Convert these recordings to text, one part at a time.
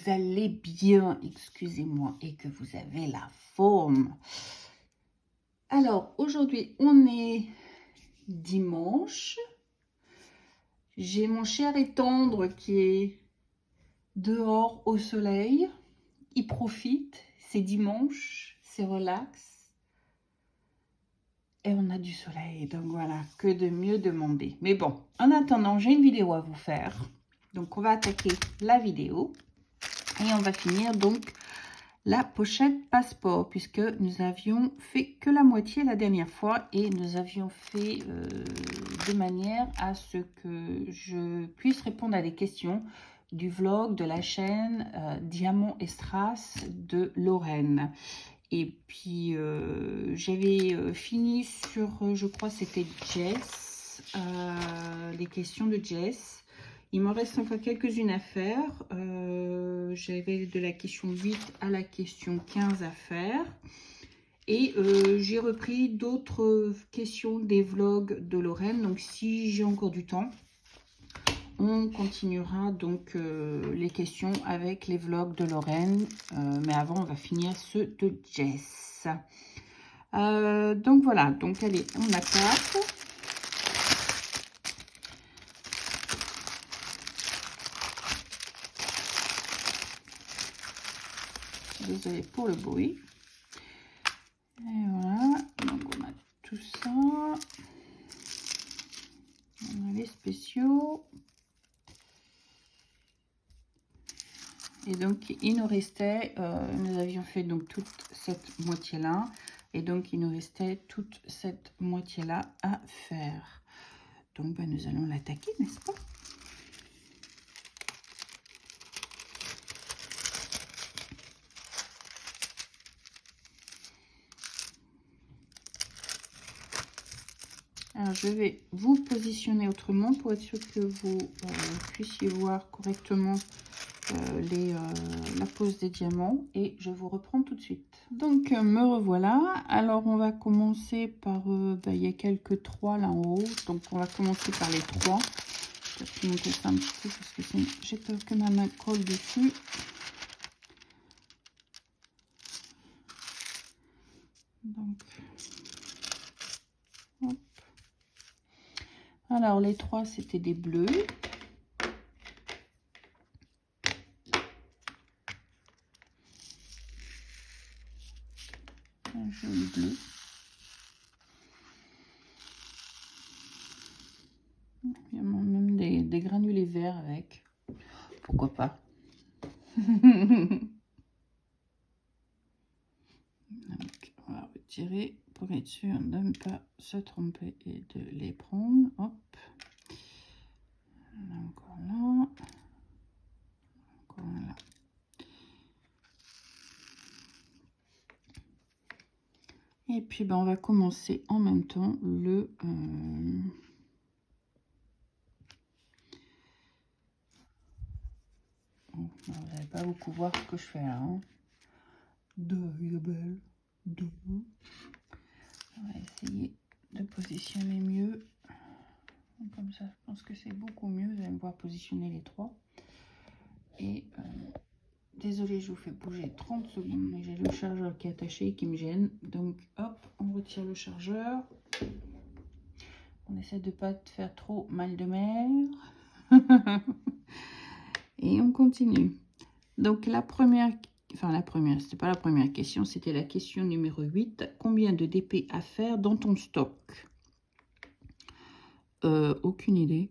vous allez bien, excusez-moi, et que vous avez la forme. Alors, aujourd'hui, on est dimanche. J'ai mon cher et tendre qui est dehors au soleil. Il profite, c'est dimanche, c'est relax. Et on a du soleil, donc voilà, que de mieux demander. Mais bon, en attendant, j'ai une vidéo à vous faire. Donc, on va attaquer la vidéo. Et on va finir donc la pochette passeport, puisque nous avions fait que la moitié la dernière fois. Et nous avions fait de manière à ce que je puisse répondre à des questions du vlog de la chaîne Diamant et Strass de Lorraine. Et puis, j'avais fini sur, je crois c'était Jess, les questions de Jess. Il me reste encore quelques-unes à faire. J'avais de la question 8 à la question 15 à faire. Et j'ai repris d'autres questions des vlogs de Lorraine. Donc, si j'ai encore du temps, on continuera donc les questions avec les vlogs de Lorraine. Mais avant, on va finir ceux de Jess. Donc voilà, donc allez, on attaque. Désolée pour le bruit. Et voilà, donc on a tout ça. On a les spéciaux. Et donc, il nous restait, nous avions fait donc toute cette moitié-là. Et donc, il nous restait toute cette moitié-là à faire. Donc, ben, nous allons l'attaquer, n'est-ce pas? Alors, je vais vous positionner autrement pour être sûr que vous puissiez voir correctement la pose des diamants. Et je vous reprends tout de suite. Donc, me revoilà. Alors, on va commencer par... il y a quelques 3 là en haut. Donc, on va commencer par les 3. Je vais monter ça un petit peu parce que j'ai peur que ma main colle dessus. Donc, hop. Alors, les 3, c'était des bleus. Un joli bleu. Il y a même des granulés verts avec. Pourquoi pas. Donc, on va retirer pour être sûr de ne pas se tromper et de les prendre. Hop. Encore là. Encore là. Et puis, ben, on va commencer en même temps le... Bon, vous n'allez pas beaucoup voir ce que je fais là. Hein. 2, Isabelle. 2. On va essayer de positionner mieux. Comme ça, je pense que c'est beaucoup mieux. Vous allez me voir positionner les 3. Et désolé, je vous fais bouger 30 secondes, mais j'ai le chargeur qui est attaché et qui me gêne. Donc, hop, on retire le chargeur. On essaie de ne pas te faire trop mal de mer. Et on continue. Donc, la première, c'était pas la première question, c'était la question numéro 8. Combien de DP à faire dans ton stock? Aucune idée.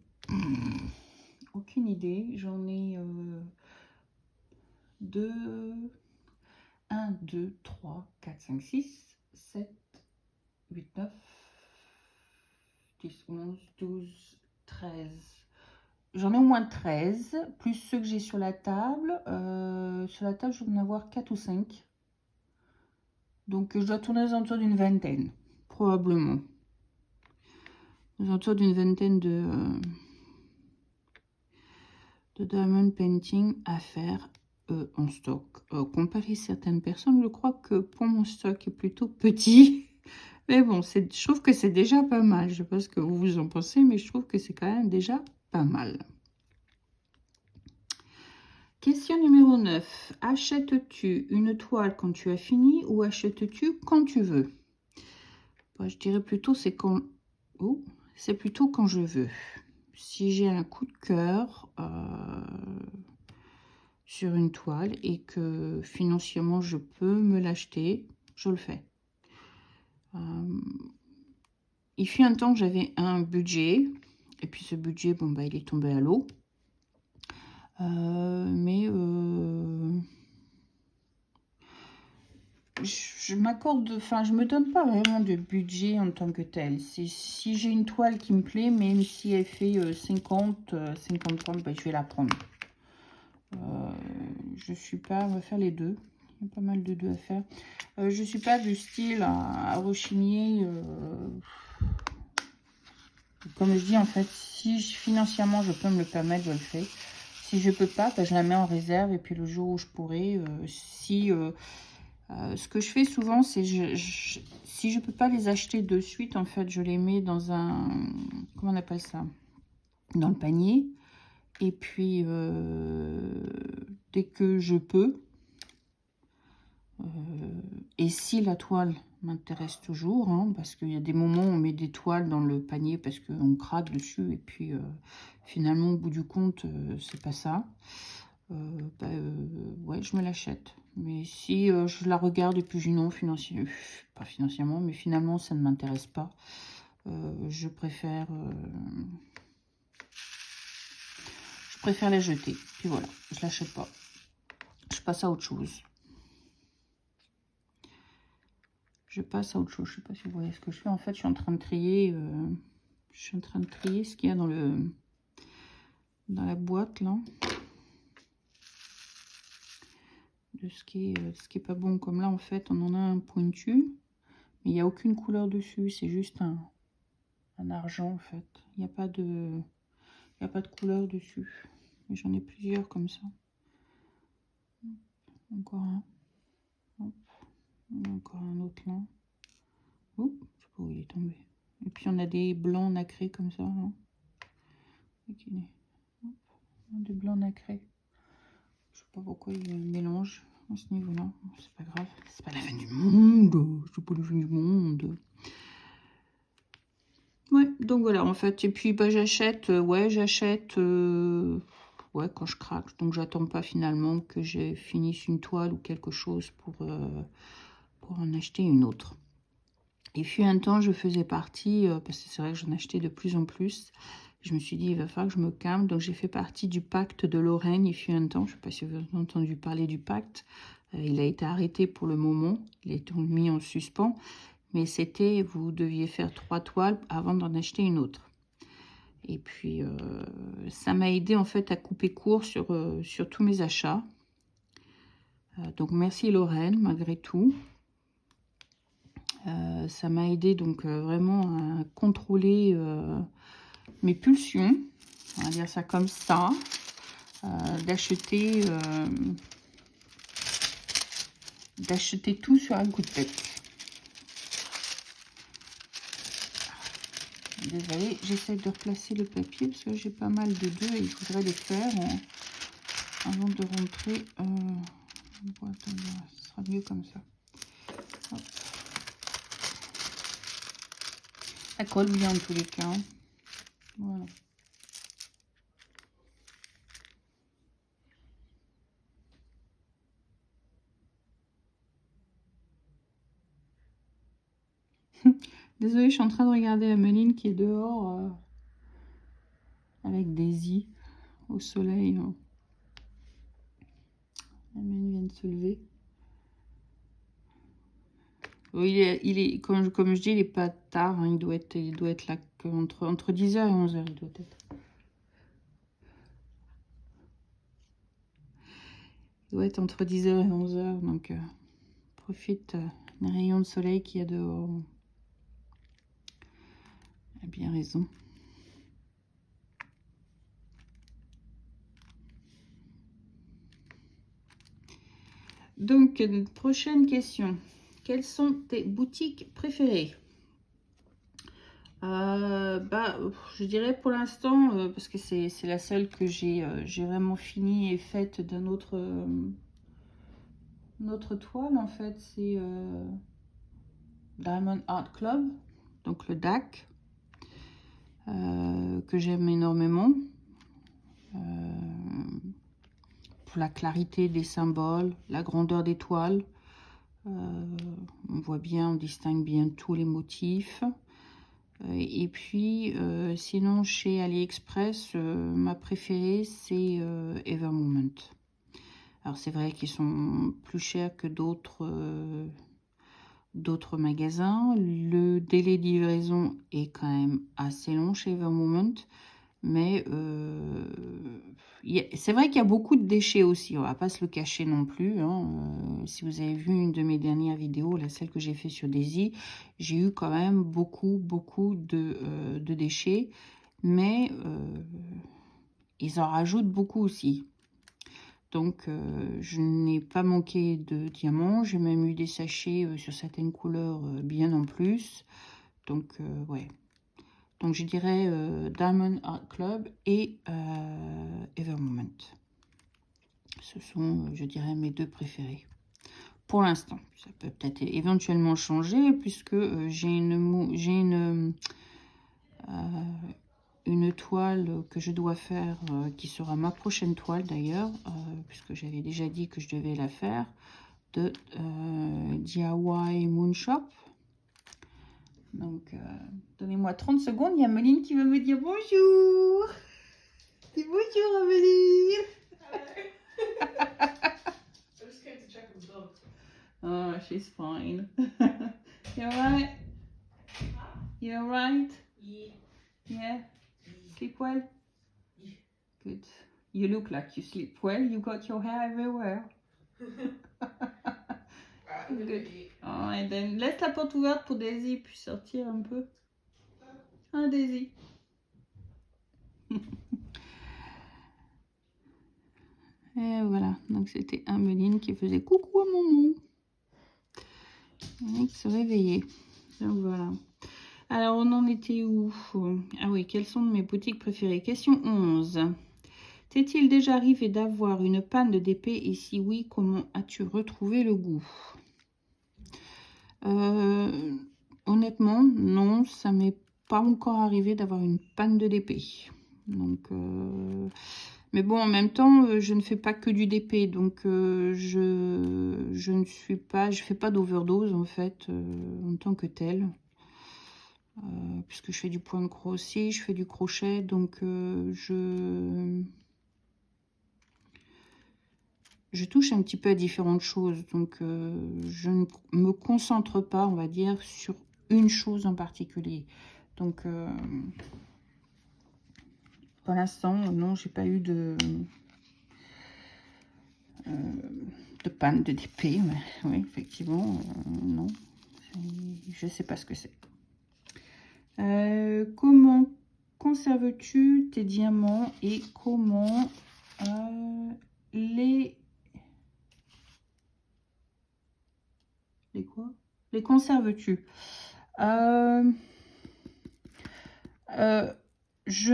Aucune idée. J'en ai 2, 1, 2, 3, 4, 5, 6, 7, 8, 9, 10, 11, 12, 13. J'en ai au moins 13, plus ceux que j'ai sur la table. Sur la table, je vais en avoir 4 ou 5. Donc, je dois tourner aux alentours d'une vingtaine, probablement. Aux alentours d'une vingtaine de diamond painting à faire en stock. Comparé à certaines personnes, je crois que pour mon stock est plutôt petit. Mais bon, je trouve que c'est déjà pas mal. Je ne sais pas ce que vous en pensez, mais je trouve que c'est quand même déjà pas mal. Question numéro 9. Achètes-tu une toile quand tu as fini ou achètes-tu quand tu veux? Bon, je dirais plutôt c'est quand... Oh, c'est plutôt quand je veux. Si j'ai un coup de cœur sur une toile et que financièrement je peux me l'acheter, je le fais. Il fut un temps que j'avais un budget et puis ce budget, bon bah il est tombé à l'eau. Je m'accorde, enfin je me donne pas vraiment de budget en tant que tel. Si j'ai une toile qui me plaît, même si elle fait 50 30, bah, je vais la prendre. Je suis pas, on va faire les deux. Il y a pas mal de deux à faire. Je suis pas du style à rechigner. Comme je dis en fait, si financièrement je peux me le permettre, je le fais. Si je peux pas, bah, je la mets en réserve et puis le jour où je pourrai, ce que je fais souvent, c'est si je peux pas les acheter de suite, en fait, je les mets dans un, comment on appelle ça, dans le panier. Et puis, dès que je peux, et si la toile m'intéresse toujours, hein, parce qu'il y a des moments où on met des toiles dans le panier parce qu'on craque dessus, et puis finalement, au bout du compte, c'est pas ça. Ouais, je me l'achète. Mais si je la regarde et puis je dis non, pas financièrement, mais finalement ça ne m'intéresse pas, je préfère la jeter. Puis voilà, je l'achète pas. Je passe à autre chose. Je passe à autre chose. Je sais pas si vous voyez ce que je fais. En fait, je suis en train de trier. Je suis en train de trier ce qu'il y a dans la boîte là. De ce qui est pas bon. Comme là, en fait, on en a un pointu. Mais il n'y a aucune couleur dessus. C'est juste un argent, en fait. Il n'y a pas de couleur dessus. J'en ai plusieurs comme ça. Encore un. Hop. Encore un autre là. Oh, je sais pas où il est tombé. Et puis on a des blancs nacrés comme ça. Là. Des blancs nacrés. Je sais pas pourquoi il mélange à ce niveau-là. C'est pas grave. C'est pas la fin du monde. C'est pas la fin du monde. Ouais, donc voilà en fait. Et puis bah, j'achète. Ouais, j'achète. Ouais, quand je craque. Donc j'attends pas finalement que j'ai finisse une toile ou quelque chose pour en acheter une autre. Il fut un temps, je faisais partie, parce que c'est vrai que j'en achetais de plus en plus. Je me suis dit, il va falloir que je me calme. Donc, j'ai fait partie du pacte de Lorraine. Il fut un temps, je ne sais pas si vous avez entendu parler du pacte. Il a été arrêté pour le moment. Il a été mis en suspens. Mais c'était, vous deviez faire 3 toiles avant d'en acheter une autre. Et puis, ça m'a aidé en fait à couper court sur tous mes achats. Donc, merci Lorraine, malgré tout. Ça m'a aidé donc vraiment à contrôler mes pulsions, on va dire ça comme ça, d'acheter tout sur un coup de tête. Désolée, j'essaie de replacer le papier parce que j'ai pas mal de deux et il faudrait les faire avant de rentrer. Bon, attends, ce sera mieux comme ça. Hop. Ça colle bien en tous les cas. Voilà. Désolée, je suis en train de regarder Ameline qui est dehors avec Daisy au soleil. Ameline vient de se lever. Oui, il est comme je dis, il n'est pas tard. Hein, il doit être là entre 10h et 11h. Il doit être. Il doit être entre 10h et 11h. Donc, profite des rayons de soleil qu'il y a dehors. Il a bien raison. Donc, prochaine question. Quelles sont tes boutiques préférées? Je dirais pour l'instant, parce que c'est la seule que j'ai vraiment fini et faite d'un autre, une autre toile en fait, c'est Diamond Art Club, donc le DAC, que j'aime énormément. Pour la clarité des symboles, la grandeur des toiles. On voit bien, on distingue bien tous les motifs. Et puis, sinon, chez AliExpress, ma préférée, c'est Evermoment. Alors, c'est vrai qu'ils sont plus chers que d'autres magasins. Le délai de livraison est quand même assez long chez Evermoment. Mais c'est vrai qu'il y a beaucoup de déchets aussi, on va pas se le cacher non plus. Hein. Si vous avez vu une de mes dernières vidéos, celle que j'ai fait sur Daisy, j'ai eu quand même beaucoup de déchets. Mais ils en rajoutent beaucoup aussi. Donc je n'ai pas manqué de diamants, j'ai même eu des sachets sur certaines couleurs bien en plus. Donc ouais. Donc, je dirais Diamond Art Club et Evermoment. Ce sont, je dirais, mes deux préférés. Pour l'instant, ça peut peut-être éventuellement changer puisque j'ai une toile que je dois faire, qui sera ma prochaine toile d'ailleurs, puisque j'avais déjà dit que je devais la faire, de DIY Moon Shop. Donc, donnez-moi 30 secondes. Il y a Meline qui veut me dire bonjour. Dis bonjour, Amélie. I just came to check on the dog. Oh, she's fine. You alright? You alright? Yeah. Yeah? Sleep well? Yeah. Good. You look like you sleep well. You got your hair everywhere. Good. Oh, et then, laisse la porte ouverte pour Daisy puisse sortir un peu. Ah, Daisy. Et voilà, donc c'était Ameline qui faisait coucou à maman. Et qui se réveillait. Donc voilà. Alors, on en était où? Ah oui, quelles sont mes boutiques préférées? Question 11. T'est-il déjà arrivé d'avoir une panne de DP et si oui, comment as-tu retrouvé le goût? Honnêtement, non, ça m'est pas encore arrivé d'avoir une panne de DP. Donc, mais bon, en même temps, je ne fais pas que du DP, donc je ne fais pas d'overdose en fait, en tant que telle. Puisque je fais du point de croix aussi, je fais du crochet, donc je touche un petit peu à différentes choses, donc je ne me concentre pas, on va dire, sur une chose en particulier. Donc pour l'instant, non, j'ai pas eu de panne de DP, mais, oui, effectivement, non, je sais pas ce que c'est. Comment conserves-tu tes diamants et comment les conserves-tu? Je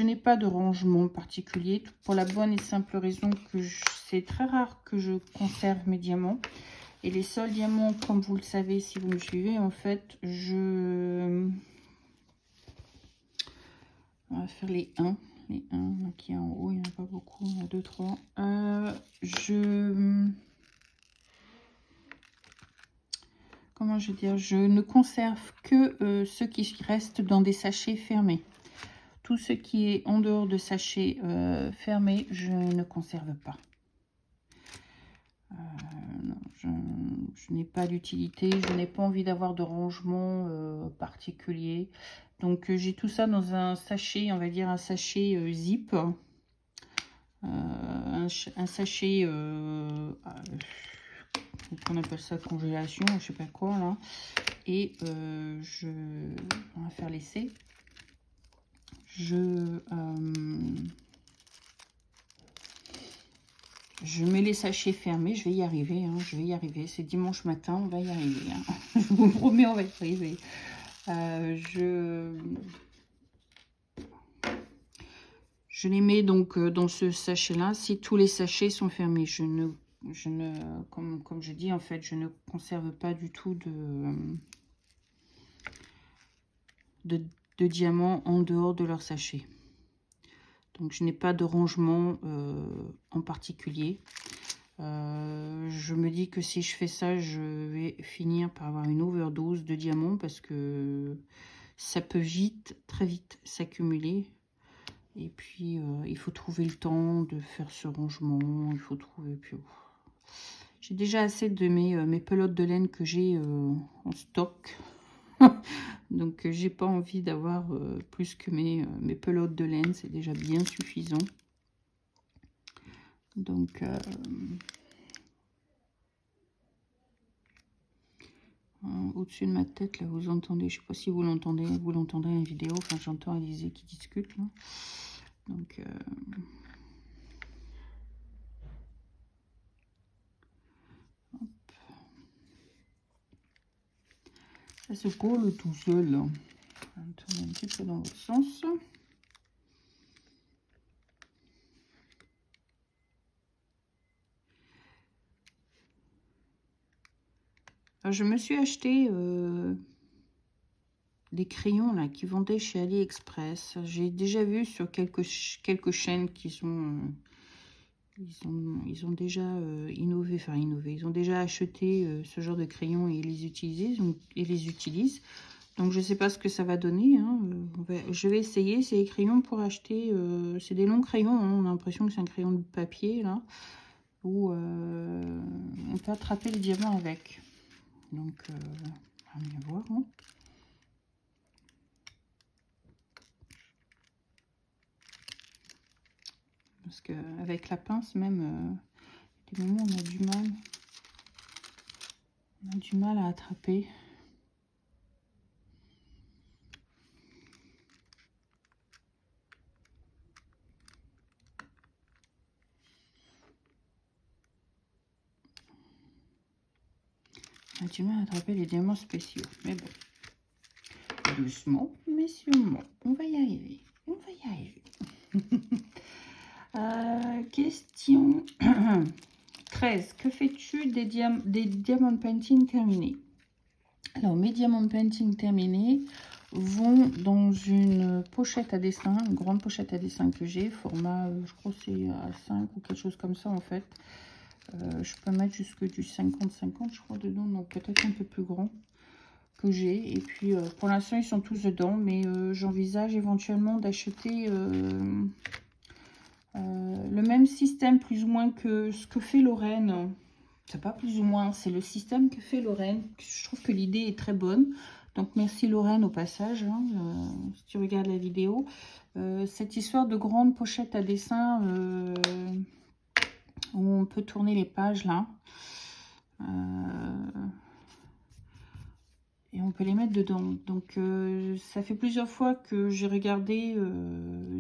n'ai pas de rangement particulier pour la bonne et simple raison que c'est très rare que je conserve mes diamants. Et les seuls diamants, comme vous le savez si vous me suivez, en fait, on va faire les 1. Les 1 qui est en haut, il n'y en a pas beaucoup, il y en a 2, 3. Comment je veux dire, je ne conserve que ce qui reste dans des sachets fermés. Tout ce qui est en dehors de sachets fermés, je ne conserve pas. Non, je n'ai pas d'utilité, je n'ai pas envie d'avoir de rangement particulier. Donc j'ai tout ça dans un sachet, on va dire un sachet zip. Un sachet, on appelle ça congélation, je sais pas quoi là. Et on va faire l'essai. Je mets les sachets fermés, je vais y arriver, hein, je vais y arriver. C'est dimanche matin, on va y arriver. Hein. Je vous promets, on va y arriver. Je les mets donc dans ce sachet-là. Si tous les sachets sont fermés, comme je dis, en fait, je ne conserve pas du tout de diamants en dehors de leur sachet. Donc, je n'ai pas de rangement en particulier. Je me dis que si je fais ça, je vais finir par avoir une overdose de diamants parce que ça peut vite, très vite s'accumuler. Et puis, il faut trouver le temps de faire ce rangement. Il faut trouver... Puis, j'ai déjà assez de mes pelotes de laine que j'ai en stock. Donc, j'ai pas envie d'avoir plus que mes pelotes de laine. C'est déjà bien suffisant. Donc... au-dessus de ma tête, là, vous entendez, je sais pas si vous l'entendez à la vidéo, enfin j'entends Alizé qui discute, là. Donc, hop. Ça se colle tout seul, là. On va tourner un petit peu dans l'autre sens. Alors, je me suis acheté des crayons là qui vendaient chez AliExpress. J'ai déjà vu sur quelques chaînes qui sont ils ont déjà innové. Ils ont déjà acheté ce genre de crayons et les utilisent. Donc je sais pas ce que ça va donner. Hein. Je vais essayer. C'est des crayons pour acheter. C'est des longs crayons. Hein. On a l'impression que c'est un crayon de papier là, où on peut attraper le diamant avec. Donc on va bien voir. Hein. Parce qu'avec la pince, même, des moments où on a du mal à attraper. On a du mal à attraper les diamants spéciaux. Mais bon, doucement, mais sûrement. On va y arriver. On va y arriver. Question 13. Que fais-tu des diamond painting terminés? Alors, mes diamond painting terminés vont dans une pochette à dessin, une grande pochette à dessin que j'ai, format, je crois que c'est à 5 ou quelque chose comme ça en fait. Je peux mettre jusque du 50-50 je crois dedans, donc peut-être un peu plus grand que j'ai. Et puis pour l'instant ils sont tous dedans, mais j'envisage éventuellement d'acheter le même système plus ou moins que ce que fait Lorraine. C'est pas plus ou moins, c'est le système que fait Lorraine. Je trouve que l'idée est très bonne. Donc merci Lorraine au passage, hein, si tu regardes la vidéo. Cette histoire de grande pochette à dessin où on peut tourner les pages là. Et on peut les mettre dedans. Donc ça fait plusieurs fois que j'ai regardé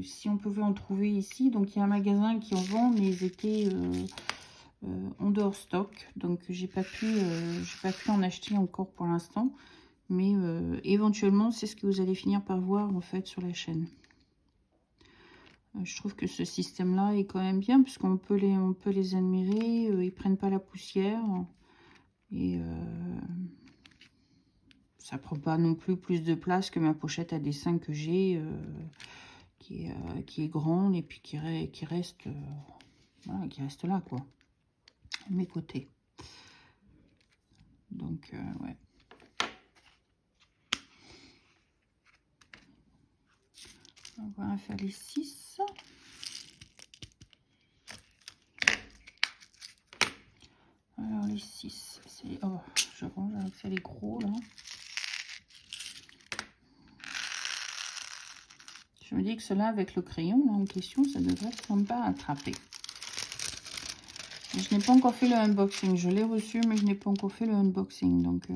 si on pouvait en trouver ici. Donc il y a un magasin qui en vend, mais ils étaient en dehors stock. Donc j'ai pas pu en acheter encore pour l'instant. Mais éventuellement, c'est ce que vous allez finir par voir en fait sur la chaîne. Je trouve que ce système-là est quand même bien, puisqu'on peut les admirer. Ils prennent pas la poussière. Et ça prend pas non plus plus de place que ma pochette à dessin que j'ai, qui est grande et puis qui reste, voilà, qui reste là, quoi, à mes côtés. Donc, ouais. On va faire les 6. Alors, les 6, c'est... Oh, je range avec ça les gros, là. Je me dis que cela avec le crayon là, en question, ça devrait même pas attraper. Je n'ai pas encore fait le unboxing. Je l'ai reçu, mais je n'ai pas encore fait le unboxing. Donc,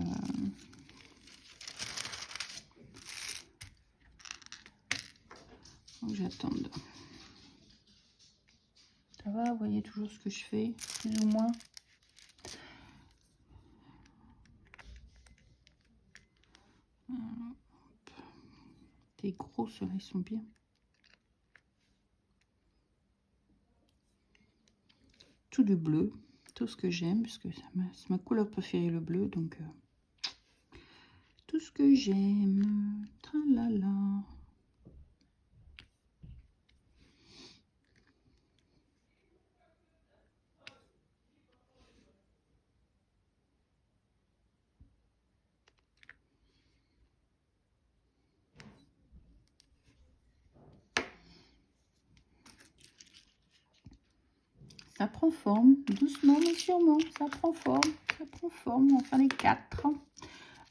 j'attends. Ça va, vous voyez toujours ce que je fais, plus ou moins. T'es gros, ceux-là, ils sont bien. Tout du bleu, tout ce que j'aime, parce que c'est ma couleur préférée, le bleu, donc tout ce que j'aime. Tralala. Ça prend forme, doucement mais sûrement, ça prend forme, on va faire les 4.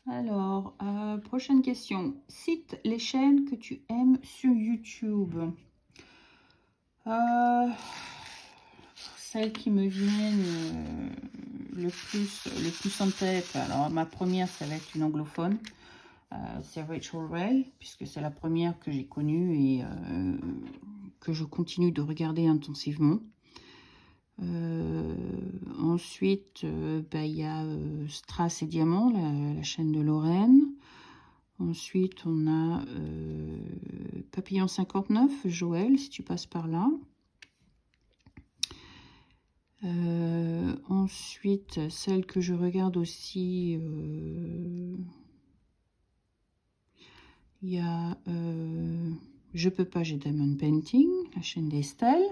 Alors, prochaine question. Cite les chaînes que tu aimes sur YouTube. Celles qui me viennent le plus en tête. Alors, ma première, ça va être une anglophone. C'est Rachel Ray, puisque c'est la première que j'ai connue et que je continue de regarder intensivement. Ensuite, il y a Strass et Diamant, la chaîne de Lorraine. Ensuite, on a Papillon 59, Joël, si tu passes par là. Ensuite, celle que je regarde aussi, il y a Je peux pas, j'ai Diamond Painting, la chaîne d'Estelle.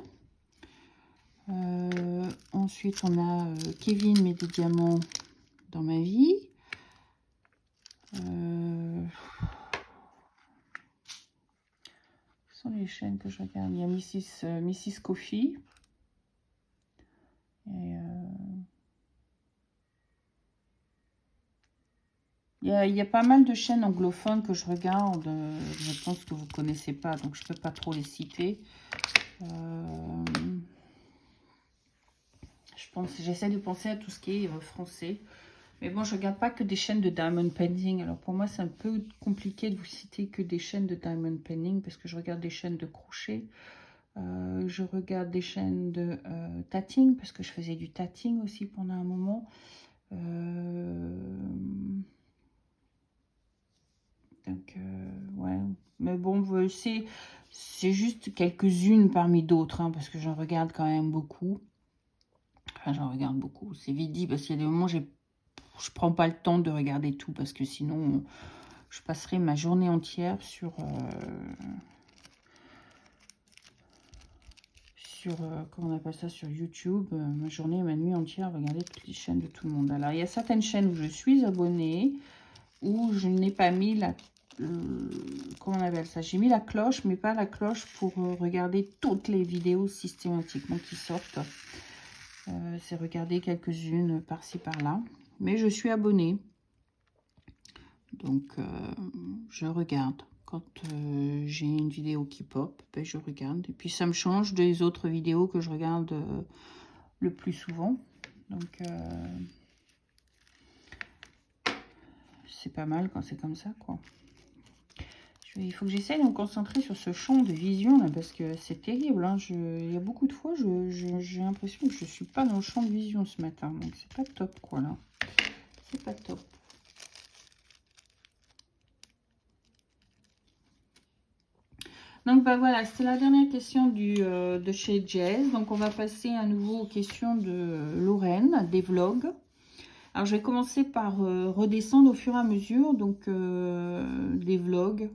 Ensuite, on a Kevin met des diamants dans ma vie. Ce sont les chaînes que je regarde. Il y a Mrs. Coffee. Et, il y a pas mal de chaînes anglophones que je regarde. Je pense que vous ne connaissez pas, donc je ne peux pas trop les citer. J'essaie de penser à tout ce qui est français. Mais bon, je ne regarde pas que des chaînes de Diamond Painting. Alors pour moi, c'est un peu compliqué de vous citer que des chaînes de Diamond Painting parce que je regarde des chaînes de crochet. Je regarde des chaînes de tatting parce que je faisais du tatting aussi pendant un moment. Donc, ouais. Mais bon, c'est juste quelques-unes parmi d'autres hein, parce que j'en regarde quand même beaucoup. Enfin, j'en regarde beaucoup. C'est vite dit parce qu'il y a des moments où je prends pas le temps de regarder tout parce que sinon je passerai ma journée entière sur comment on appelle ça, sur YouTube, ma journée et ma nuit entière à regarder toutes les chaînes de tout le monde. Alors il y a certaines chaînes où je suis abonnée, où je n'ai pas mis la comment on appelle ça, j'ai mis la cloche mais pas la cloche pour regarder toutes les vidéos systématiquement qui sortent. C'est regarder quelques-unes par-ci par-là, mais je suis abonnée, donc je regarde quand j'ai une vidéo qui pop, ben, je regarde et puis ça me change des autres vidéos que je regarde le plus souvent, donc c'est pas mal quand c'est comme ça quoi. Il faut que j'essaye de me concentrer sur ce champ de vision là parce que c'est terrible hein. Il y a beaucoup de fois j'ai l'impression que je suis pas dans le champ de vision ce matin, donc c'est pas top quoi là, c'est pas top. Donc bah voilà, c'était la dernière question de chez Jazz. Donc on va passer à nouveau aux questions de Lorraine, des vlogs. Alors je vais commencer par redescendre au fur et à mesure, donc des vlogs.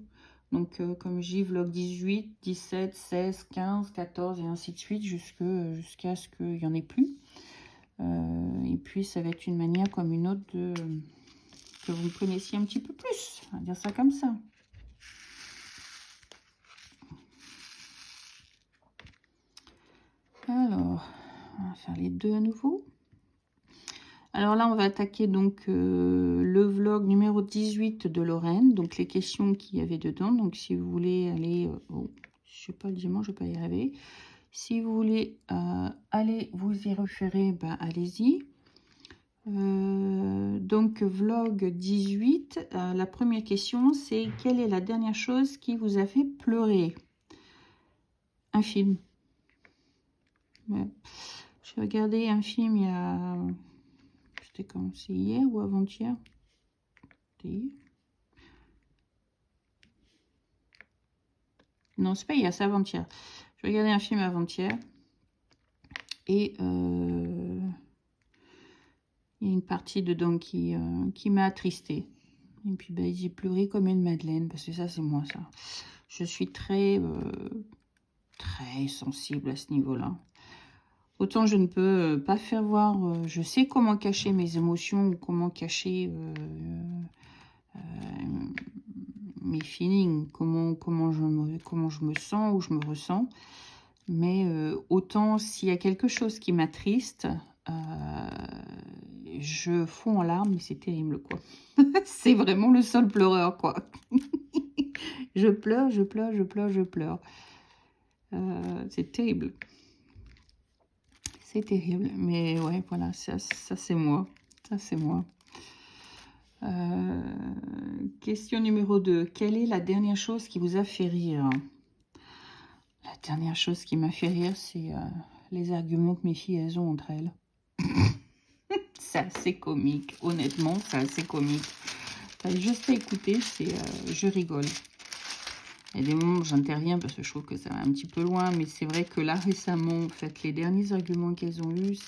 Donc comme je dis, vlog 18, 17, 16, 15, 14 et ainsi de suite jusqu'à ce qu'il n'y en ait plus. Et puis ça va être une manière comme une autre que vous me connaissiez un petit peu plus. On va dire ça comme ça. Alors, on va faire les deux à nouveau. Alors là, on va attaquer donc le vlog numéro 18 de Lorraine. Donc les questions qu'il y avait dedans. Donc si vous voulez aller... je sais pas, le dimanche, je ne vais pas y arriver. Si vous voulez aller vous y référer, ben, allez-y. Donc vlog 18, la première question, c'est quelle est la dernière chose qui vous a fait pleurer? Un film. Ouais. J'ai regardé un film il y a... C'était quand? C'est hier ou avant-hier? C'était hier. Non, c'est pas hier, c'est avant-hier. Je regardais un film avant-hier. Et il y a une partie dedans qui m'a attristée. Et puis ben, j'ai pleuré comme une madeleine, parce que ça c'est moi ça. Je suis très sensible à ce niveau-là. Autant je ne peux pas faire voir, je sais comment cacher mes émotions, ou comment cacher mes feelings, comment je me sens, ou je me ressens. Mais autant s'il y a quelque chose qui m'attriste, je fonds en larmes, mais c'est terrible, quoi. C'est vraiment le seul pleureur, quoi. Je pleure, je pleure, je pleure, je pleure. C'est terrible. C'est terrible. Mais ouais, voilà, ça c'est moi. Ça, c'est moi. Question numéro 2. Quelle est la dernière chose qui vous a fait rire? La dernière chose qui m'a fait rire, c'est les arguments que mes filles, elles ont entre elles. C'est assez comique. Honnêtement, c'est assez comique. Juste à écouter, je rigole. Il y a des moments où j'interviens parce que je trouve que ça va un petit peu loin, mais c'est vrai que là, récemment, en fait, les derniers arguments qu'elles ont eus,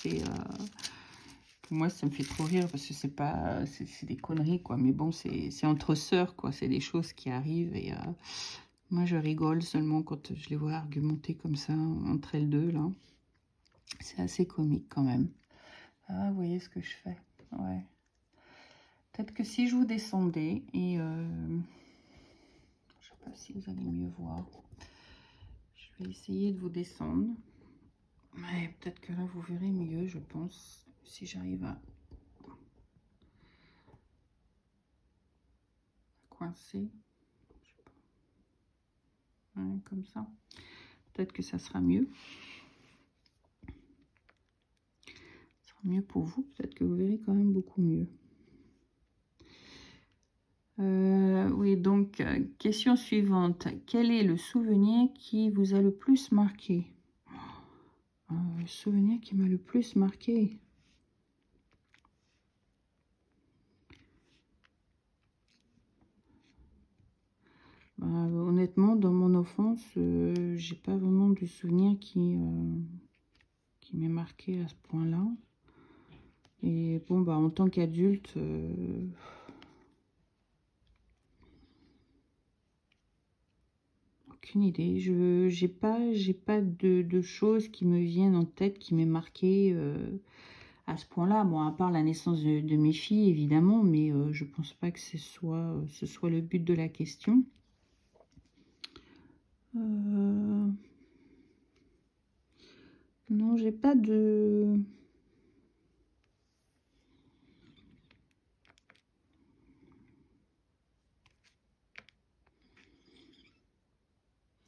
pour moi, ça me fait trop rire parce que c'est des conneries, quoi. Mais bon, c'est entre sœurs, quoi. C'est des choses qui arrivent et moi, je rigole seulement quand je les vois argumenter comme ça, entre elles deux, là. C'est assez comique, quand même. Ah, vous voyez ce que je fais? Ouais. Peut-être que si je vous descendais et... je sais pas si vous allez mieux voir. Je vais essayer de vous descendre. Mais peut-être que là, vous verrez mieux, je pense. Si j'arrive à coincer. Je sais pas. Ouais, comme ça. Peut-être que ça sera mieux. Ça sera mieux pour vous. Peut-être que vous verrez quand même beaucoup mieux. Oui, donc, question suivante. Quel est le souvenir qui vous a le plus marqué? Le souvenir qui m'a le plus marqué. Honnêtement, dans mon enfance, j'ai pas vraiment de souvenir qui m'est marqué à ce point-là. Et bon, en tant qu'adulte, aucune idée. J'ai pas de choses qui me viennent en tête, qui m'aient marqué à ce point-là. Bon, à part la naissance de mes filles, évidemment, mais je pense pas que ce soit le but de la question. Non, j'ai pas de...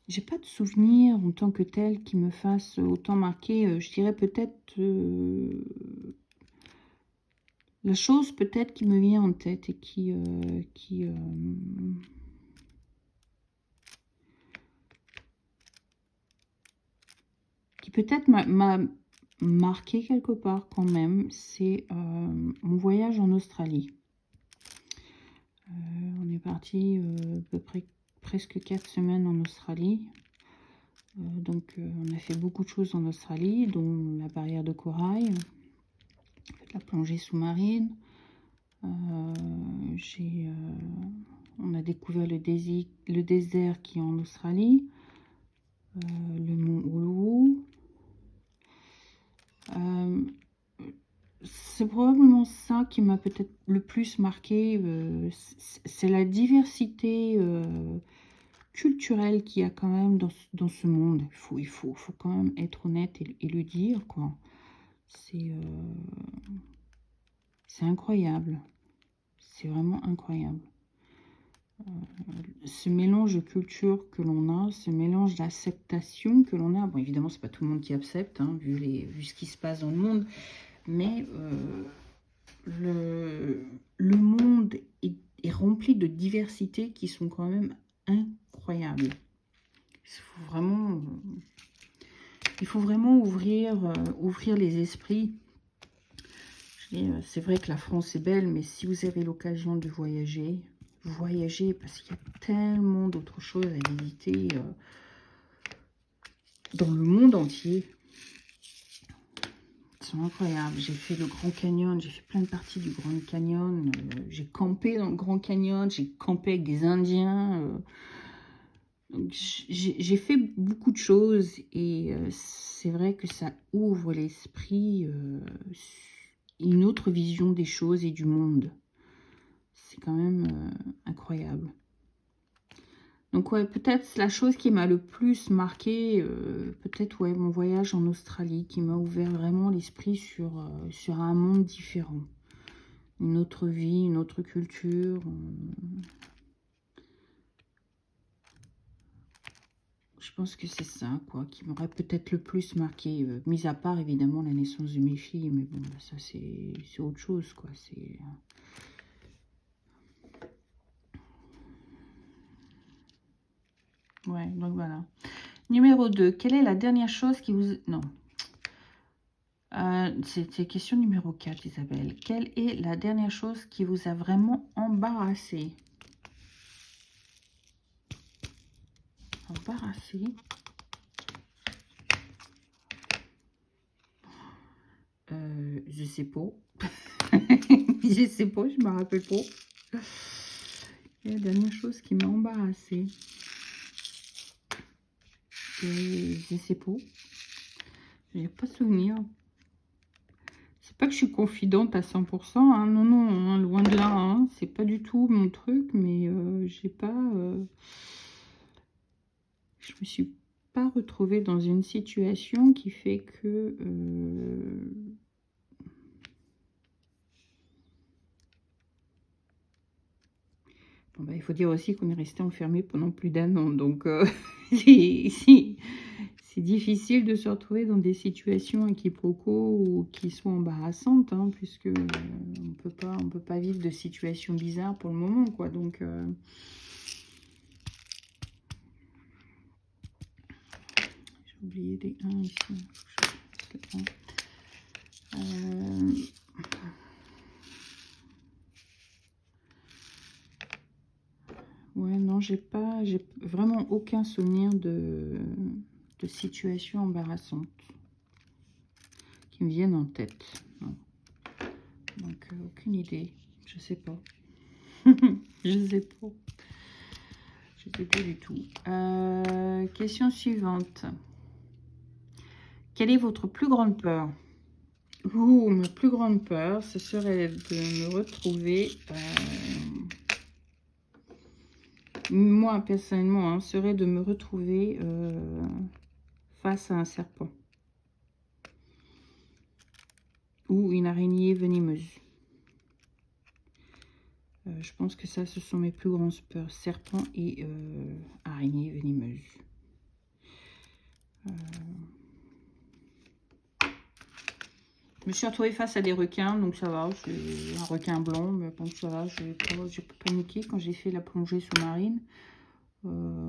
J'ai pas de souvenir en tant que tel qui me fasse autant marquer. Je dirais peut-être la chose peut-être qui me vient en tête et qui peut-être m'a marqué quelque part quand même, c'est mon voyage en Australie. On est parti à peu près presque 4 semaines en Australie. Donc on a fait beaucoup de choses en Australie, dont la barrière de corail, la plongée sous-marine. On a découvert le désert qui est en Australie, le mont Uluru. C'est probablement ça qui m'a peut-être le plus marqué. C'est la diversité culturelle qu'il y a quand même dans ce monde. Il faut quand même être honnête et le dire, quoi. C'est incroyable. C'est vraiment incroyable. Ce mélange de culture que l'on a, ce mélange d'acceptation que l'on a. Bon, évidemment, c'est pas tout le monde qui accepte, hein, vu ce qui se passe dans le monde. Mais le monde est rempli de diversités qui sont quand même incroyables. Il faut vraiment ouvrir les esprits. C'est vrai que la France est belle, mais si vous avez l'occasion de voyager, voyagez, parce qu'il y a tellement d'autres choses à visiter. dans le monde entier. Ils sont incroyables. J'ai fait le Grand Canyon, j'ai fait plein de parties du Grand Canyon. J'ai campé dans le Grand Canyon, j'ai campé avec des Indiens. J'ai fait beaucoup de choses et c'est vrai que ça ouvre l'esprit, une autre vision des choses et du monde. C'est quand même incroyable. Donc ouais, peut-être la chose qui m'a le plus marqué, peut-être ouais, mon voyage en Australie, qui m'a ouvert vraiment l'esprit sur un monde différent. Une autre vie, une autre culture. Je pense que c'est ça, quoi, qui m'aurait peut-être le plus marqué. Mis à part, évidemment, la naissance de mes filles. Mais bon, ça, c'est autre chose, quoi. C'est... Ouais, donc voilà. Numéro 2. Quelle est la dernière chose qui vous... Non. C'était question numéro 4, Isabelle. Quelle est la dernière chose qui vous a vraiment embarrassé? Embarrassé? Je sais pas. Je sais pas, je me rappelle pas. La dernière chose qui m'a embarrassée. Je sais pas. J'ai pas souvenir. C'est pas que je suis confidente à 100%. Hein. Non, non, hein, loin de là. Hein. C'est pas du tout mon truc, mais j'ai pas... je me suis pas retrouvée dans une situation qui fait que... Bon, bah, il faut dire aussi qu'on est resté enfermé pendant plus d'1 an. Donc, c'est difficile de se retrouver dans des situations à quiproquos ou qui sont embarrassantes, hein, puisque on peut pas vivre de situations bizarres pour le moment, quoi. Donc, j'ai oublié des 1 ici. Ouais, non, j'ai vraiment aucun souvenir de situation embarrassante qui me viennent en tête. Non. Donc, aucune idée. Je sais pas. Je sais pas. Je sais pas du tout. Question suivante. Quelle est votre plus grande peur? Ma plus grande peur, ce serait de me retrouver... moi, personnellement, hein, serait de me retrouver face à un serpent. Ou une araignée venimeuse. Je pense que ça, ce sont mes plus grandes peurs. Serpent et araignée venimeuse. Je me suis retrouvée face à des requins, donc ça va. C'est un requin blanc, mais bon, ça va. Je n'ai pas paniqué quand j'ai fait la plongée sous-marine.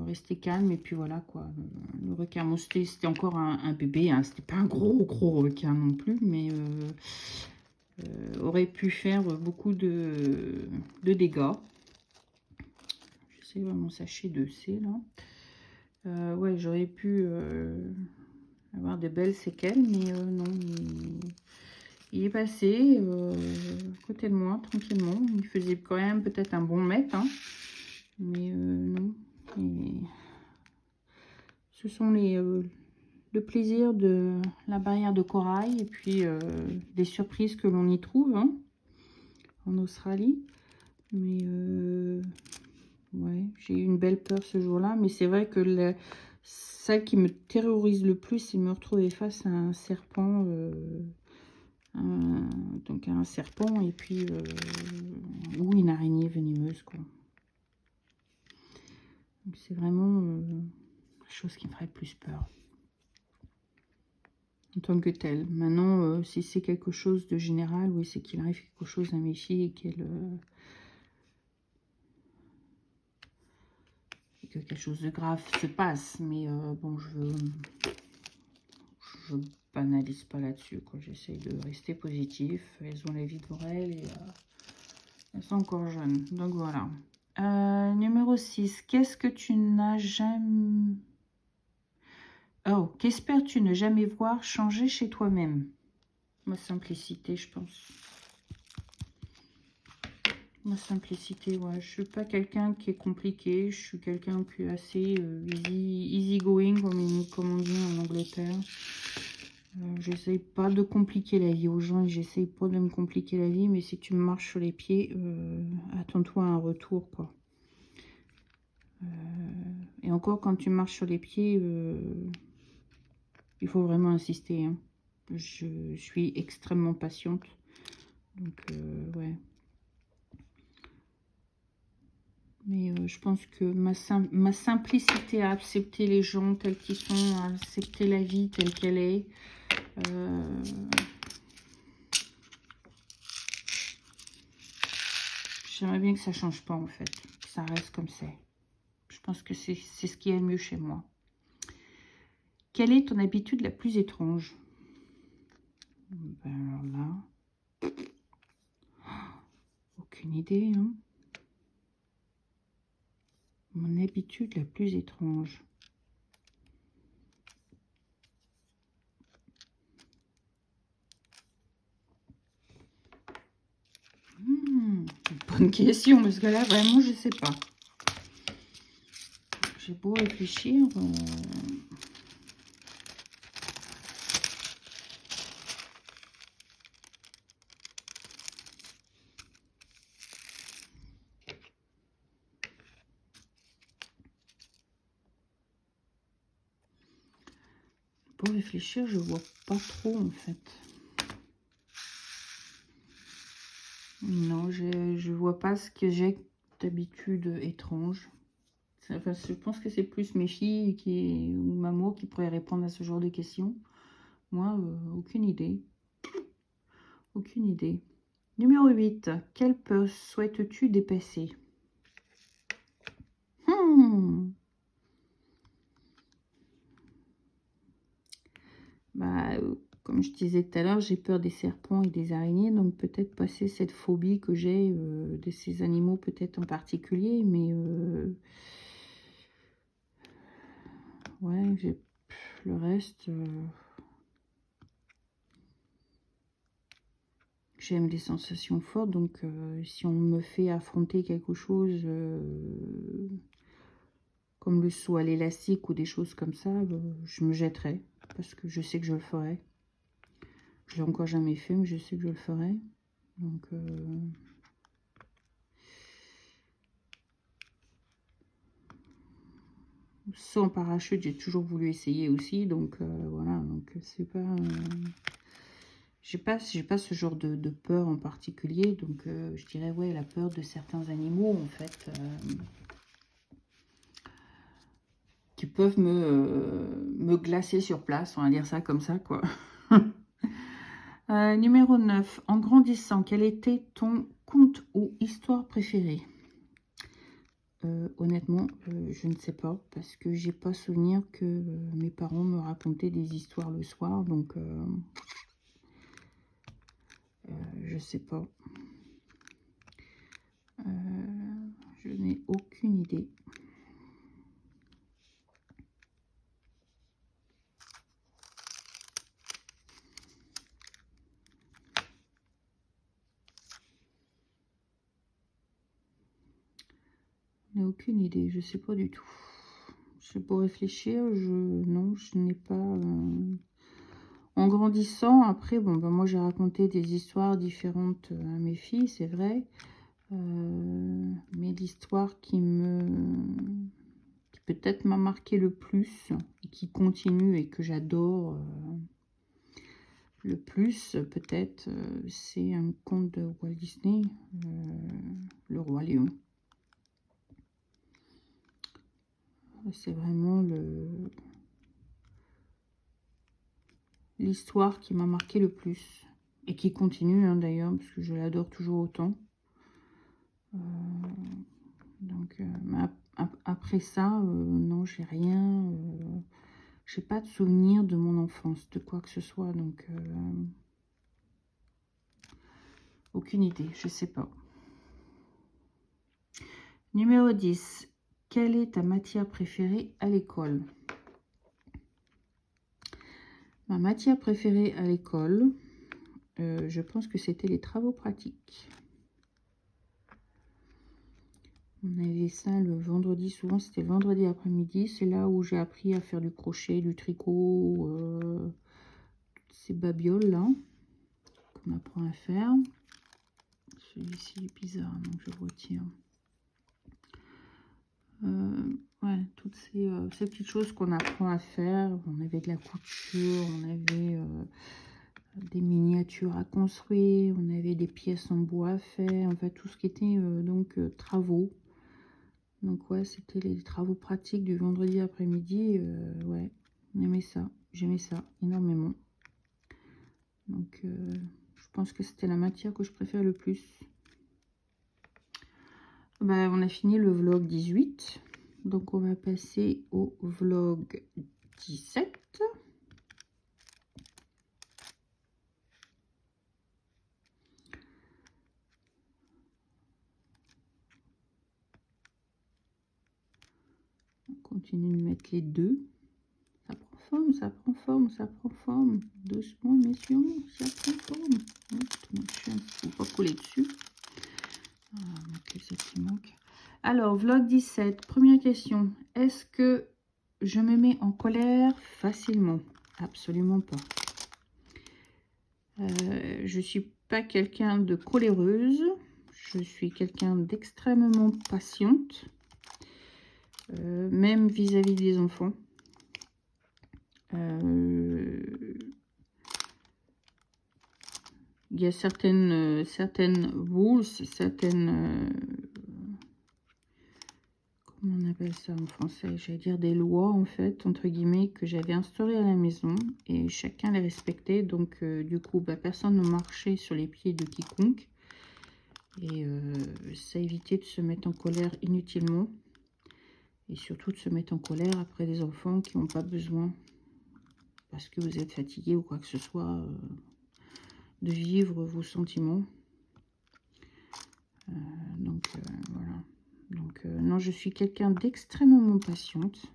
Rester calme, et puis voilà, quoi. Le requin, bon, c'était encore un bébé, hein, c'était pas un gros requin non plus, mais aurait pu faire beaucoup de dégâts. J'essaie mon sachet de C, là. Ouais, j'aurais pu avoir de belles séquelles, mais non, il est passé à côté de moi, tranquillement. Il faisait quand même peut-être un bon mètre, hein, mais non. Et ce sont le plaisir de la barrière de corail et puis des surprises que l'on y trouve, hein, en Australie. Mais ouais, j'ai eu une belle peur ce jour-là, mais c'est vrai que celle qui me terrorise le plus, c'est de me retrouver face à un serpent, donc un serpent et puis ou une araignée venimeuse, quoi. C'est vraiment la chose qui me ferait le plus peur en tant que telle. Maintenant, si c'est quelque chose de général, oui, c'est qu'il arrive quelque chose à mes filles et que quelque chose de grave se passe. Mais bon, je banalise pas là-dessus, quoi. J'essaie de rester positif. Elles ont la vie devant elles et elles sont encore jeunes. Donc voilà. Numéro 6. Qu'est-ce que tu n'as jamais... Oh, qu'espères-tu ne jamais voir changer chez toi-même? Ma simplicité, je pense. Ma simplicité, ouais. Je suis pas quelqu'un qui est compliqué. Je suis quelqu'un qui est assez easy going, comme on dit en Angleterre. J'essaye pas de compliquer la vie aux gens. J'essaye pas de me compliquer la vie. Mais si tu me marches sur les pieds, attends-toi à un retour, quoi. Et encore, quand tu marches sur les pieds, il faut vraiment insister, hein. Je suis extrêmement patiente. Donc, ouais. Mais je pense que ma simplicité à accepter les gens tels qu'ils sont, à accepter la vie telle qu'elle est, j'aimerais bien que ça change pas en fait, que ça reste comme c'est. Je pense que c'est ce qui est le mieux chez moi. Quelle est ton habitude la plus étrange? Ben alors là, aucune idée, hein. Mon habitude la plus étrange. Bonne question, parce que là, vraiment, je sais pas. J'ai beau réfléchir. Pour réfléchir, je vois pas trop en fait. Non, je vois pas ce que j'ai d'habitude étrange. Enfin, je pense que c'est plus mes filles ou maman qui pourraient répondre à ce genre de questions. Moi, aucune idée. Aucune idée. Numéro 8. Quelle peur souhaites-tu dépasser? Bah, comme je disais tout à l'heure, j'ai peur des serpents et des araignées, donc peut-être passer cette phobie que j'ai de ces animaux, peut-être en particulier, mais ouais, le reste, j'aime les sensations fortes, donc si on me fait affronter quelque chose comme le saut à l'élastique ou des choses comme ça, je me jetterai, parce que je sais que je le ferai. Je l'ai encore jamais fait, mais je sais que je le ferai. Donc, saut en parachute, j'ai toujours voulu essayer aussi. Donc, voilà. Donc, c'est pas... j'ai pas ce genre de peur en particulier. Donc, je dirais, ouais, la peur de certains animaux, en fait, qui peuvent me glacer sur place. On va dire ça comme ça, quoi. Numéro 9. En grandissant, quel était ton conte ou histoire préférée? Honnêtement, je ne sais pas, parce que j'ai pas souvenir que mes parents me racontaient des histoires le soir, donc je sais pas. Je n'ai aucune idée. Aucune idée, je sais pas du tout. Je sais pas réfléchir, non, je n'ai pas... En grandissant, après, bon, ben moi j'ai raconté des histoires différentes à mes filles, c'est vrai. Mais l'histoire qui peut-être m'a marqué le plus, et qui continue et que j'adore le plus, peut-être, c'est un conte de Walt Disney, Le Roi Lion. C'est vraiment l'histoire qui m'a marqué le plus. Et qui continue, hein, d'ailleurs, parce que je l'adore toujours autant. Donc, après ça, non, j'ai rien. J'ai pas de souvenir de mon enfance, de quoi que ce soit. Donc, aucune idée, je sais pas. Numéro 10. Quelle est ta matière préférée à l'école? Ma matière préférée à l'école, je pense que c'était les travaux pratiques. On avait ça le vendredi, souvent c'était le vendredi après-midi. C'est là où j'ai appris à faire du crochet, du tricot, ces babioles là qu'on apprend à faire. Celui-ci est bizarre, donc je retire. Ouais, toutes ces petites choses qu'on apprend à faire. On avait de la couture, on avait des miniatures à construire, on avait des pièces en bois à faire, enfin tout ce qui était travaux. Donc ouais, c'était les travaux pratiques du vendredi après-midi. Ouais, on aimait ça, j'aimais ça énormément. Donc je pense que c'était la matière que je préfère le plus. Ben, on a fini le vlog 18. Donc on va passer au vlog 17. On continue de mettre les deux. Ça prend forme, ça prend forme, ça prend forme. Doucement, messieurs, ça prend forme. Il ne faut pas coller dessus. C'est ça qui manque. Alors, vlog 17, première question. Est-ce que je me mets en colère facilement? Absolument pas. Je suis pas quelqu'un de coléreuse. Je suis quelqu'un d'extrêmement patiente. Même vis-à-vis des enfants. Il y a certaines rules, comment on appelle ça en français? J'allais dire des lois, en fait, entre guillemets, que j'avais instaurées à la maison. Et chacun les respectait. Donc, du coup, personne ne marchait sur les pieds de quiconque. Et ça évitait de se mettre en colère inutilement. Et surtout de se mettre en colère après des enfants qui n'ont pas besoin, parce que vous êtes fatigué ou quoi que ce soit, de vivre vos sentiments. Voilà. Donc non, je suis quelqu'un d'extrêmement patiente.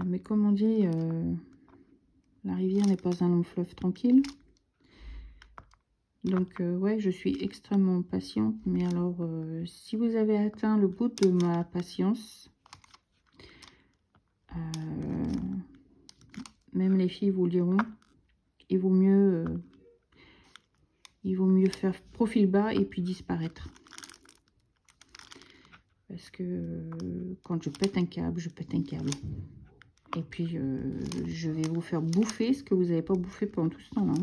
Mais comme on dit, la rivière n'est pas un long fleuve tranquille. Donc ouais, je suis extrêmement patiente. Mais alors, si vous avez atteint le bout de ma patience, même les filles vous le diront, il vaut mieux faire profil bas et puis disparaître. Parce que quand je pète un câble, je pète un câble. Et puis, je vais vous faire bouffer ce que vous n'avez pas bouffé pendant tout ce temps-là.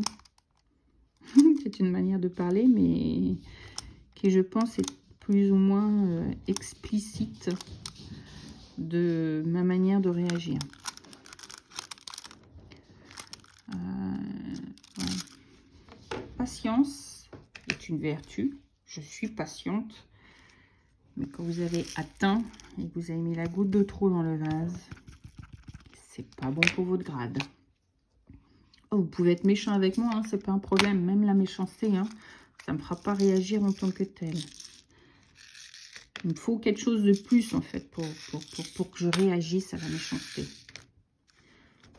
C'est une manière de parler, mais qui, je pense, est plus ou moins explicite de ma manière de réagir. Ouais. Patience est une vertu. Je suis patiente. Mais quand vous avez atteint et que vous avez mis la goutte de trop dans le vase, c'est pas bon pour votre grade. Oh, vous pouvez être méchant avec moi, hein, c'est pas un problème. Même la méchanceté, hein, ça me fera pas réagir en tant que tel. Il me faut quelque chose de plus, en fait, pour que je réagisse à la méchanceté.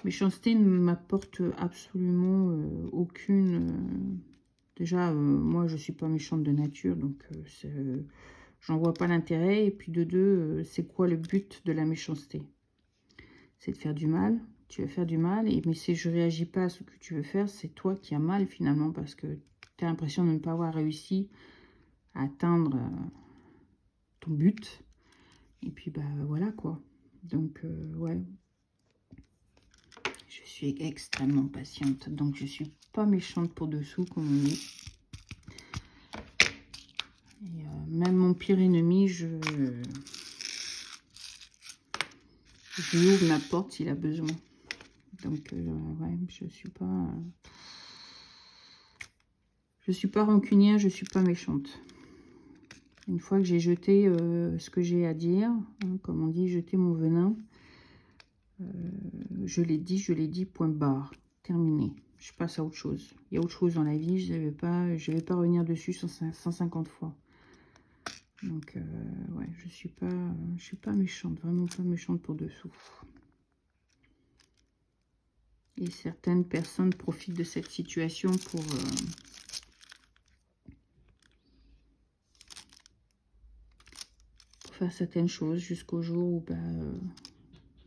Méchanceté ne m'apporte absolument aucune... Déjà, moi, je suis pas méchante de nature, donc j'en vois pas l'intérêt. Et puis de deux, c'est quoi le but de la méchanceté? C'est de faire du mal. Tu vas faire du mal, mais si je réagis pas à ce que tu veux faire, c'est toi qui as mal finalement, parce que tu as l'impression de ne pas avoir réussi à atteindre ton but. Et puis voilà quoi. Donc ouais, je suis extrêmement patiente, donc je suis pas méchante pour dessous comme on dit. Et, même mon pire ennemi, je lui ouvre la porte s'il a besoin. Donc ouais, je suis pas rancunière, je suis pas méchante. Une fois que j'ai jeté ce que j'ai à dire, hein, comme on dit, jeter mon venin, je l'ai dit, point barre, terminé. Je passe à autre chose. Il y a autre chose dans la vie, je vais pas revenir dessus 150 fois. Donc ouais, je suis pas méchante, vraiment pas méchante pour dessous. Et certaines personnes profitent de cette situation pour faire certaines choses jusqu'au jour où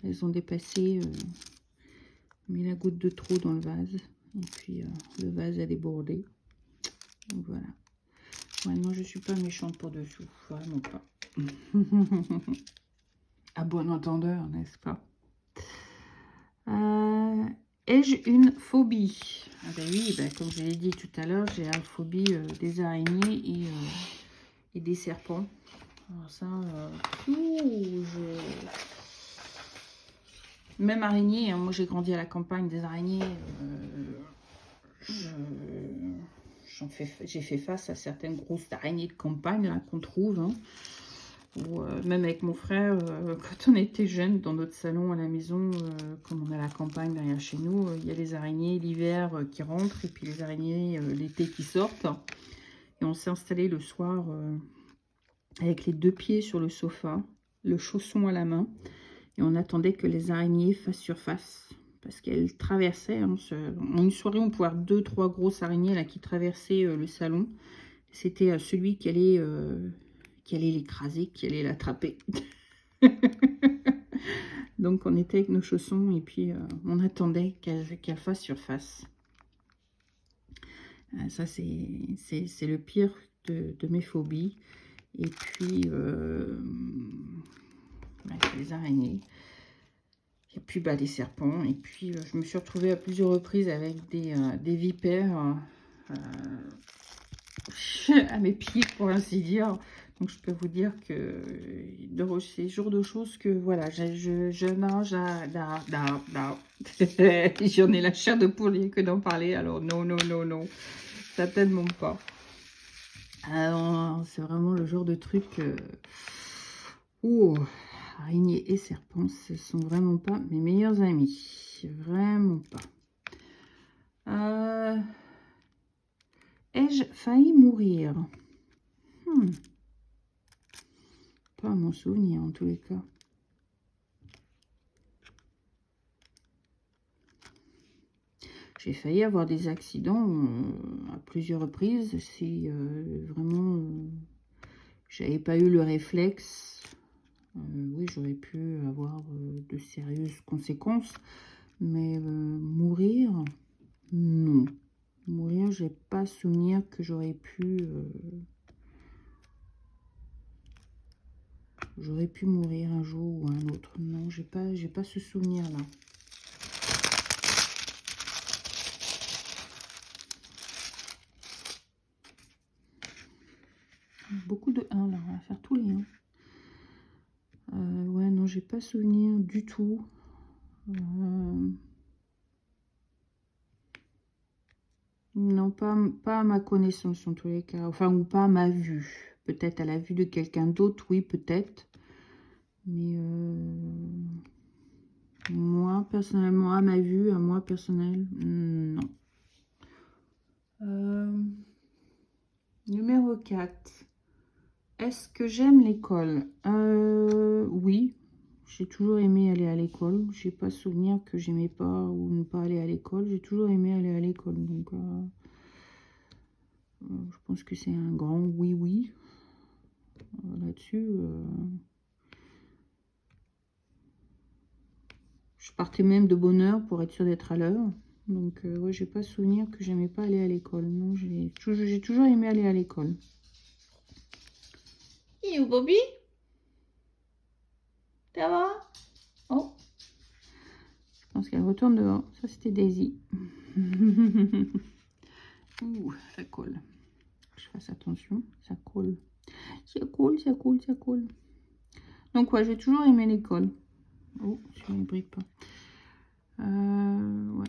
elles ont dépassé, mis la goutte de trop dans le vase. Et puis le vase a débordé. Donc voilà. Ouais, non, je suis pas méchante pour dessous. Vraiment pas. À bon entendeur, n'est-ce pas? Ai-je une phobie? Ah ben oui, comme je l'ai dit tout à l'heure, j'ai la phobie des araignées et des serpents. Alors ça, même araignée, hein, moi j'ai grandi à la campagne, des araignées, j'ai fait face à certaines grosses araignées de campagne qu'on trouve, hein. Ou même avec mon frère, quand on était jeune, dans notre salon à la maison, comme on a la campagne derrière chez nous, il y a les araignées l'hiver qui rentrent et puis les araignées l'été qui sortent. Et on s'est installé le soir avec les 2 pieds sur le sofa, le chausson à la main, et on attendait que les araignées fassent surface. Parce qu'elles traversaient, hein, en une soirée, on pouvait voir 2-3 grosses araignées là, qui traversaient le salon. C'était celui qui allait l'écraser, qui allait l'attraper. Donc on était avec nos chaussons et puis on attendait qu'elle fasse surface. Ça c'est le pire de mes phobies. Et puis les araignées. Et puis les serpents. Et puis je me suis retrouvée à plusieurs reprises avec des vipères à mes pieds, pour ainsi dire. Donc je peux vous dire que c'est le genre de choses que voilà, j'en ai la chair de poule que d'en parler. Alors non, non, non, non, certainement pas. Alors c'est vraiment le genre de truc où araignées et serpents, ce sont vraiment pas mes meilleurs amis, vraiment pas. Ai-je failli mourir? Pas à mon souvenir, en tous les cas. J'ai failli avoir des accidents à plusieurs reprises. Si vraiment j'avais pas eu le réflexe, oui, j'aurais pu avoir de sérieuses conséquences. Mais mourir, non. Mourir, j'ai pas souvenir que j'aurais pu mourir un jour ou un autre. Non, j'ai pas ce souvenir là. Beaucoup de 1 là, on va faire tous les 1. Ouais, non, j'ai pas souvenir du tout. Non, pas à ma connaissance en tous les cas. Enfin, ou pas à ma vue. Peut-être à la vue de quelqu'un d'autre, oui, peut-être. Mais moi, personnellement, à ma vue, à moi, personnel, non. Numéro 4. Est-ce que j'aime l'école? Oui. J'ai toujours aimé aller à l'école. J'ai pas souvenir que j'aimais pas ou ne pas aller à l'école. J'ai toujours aimé aller à l'école. Donc, je pense que c'est un grand oui. Là-dessus, je partais même de bonne heure pour être sûre d'être à l'heure. Donc, ouais, j'ai pas souvenir que j'aimais pas aller à l'école. Non, j'ai toujours aimé aller à l'école. Et où, Bobby? Ça va? Oh, je pense qu'elle retourne dehors. Ça, c'était Daisy. Ouh, ça colle. Je fasse attention, ça colle. Ça colle. Donc, ouais, j'ai toujours aimé l'école. Oh, je ne brille pas. Ouais.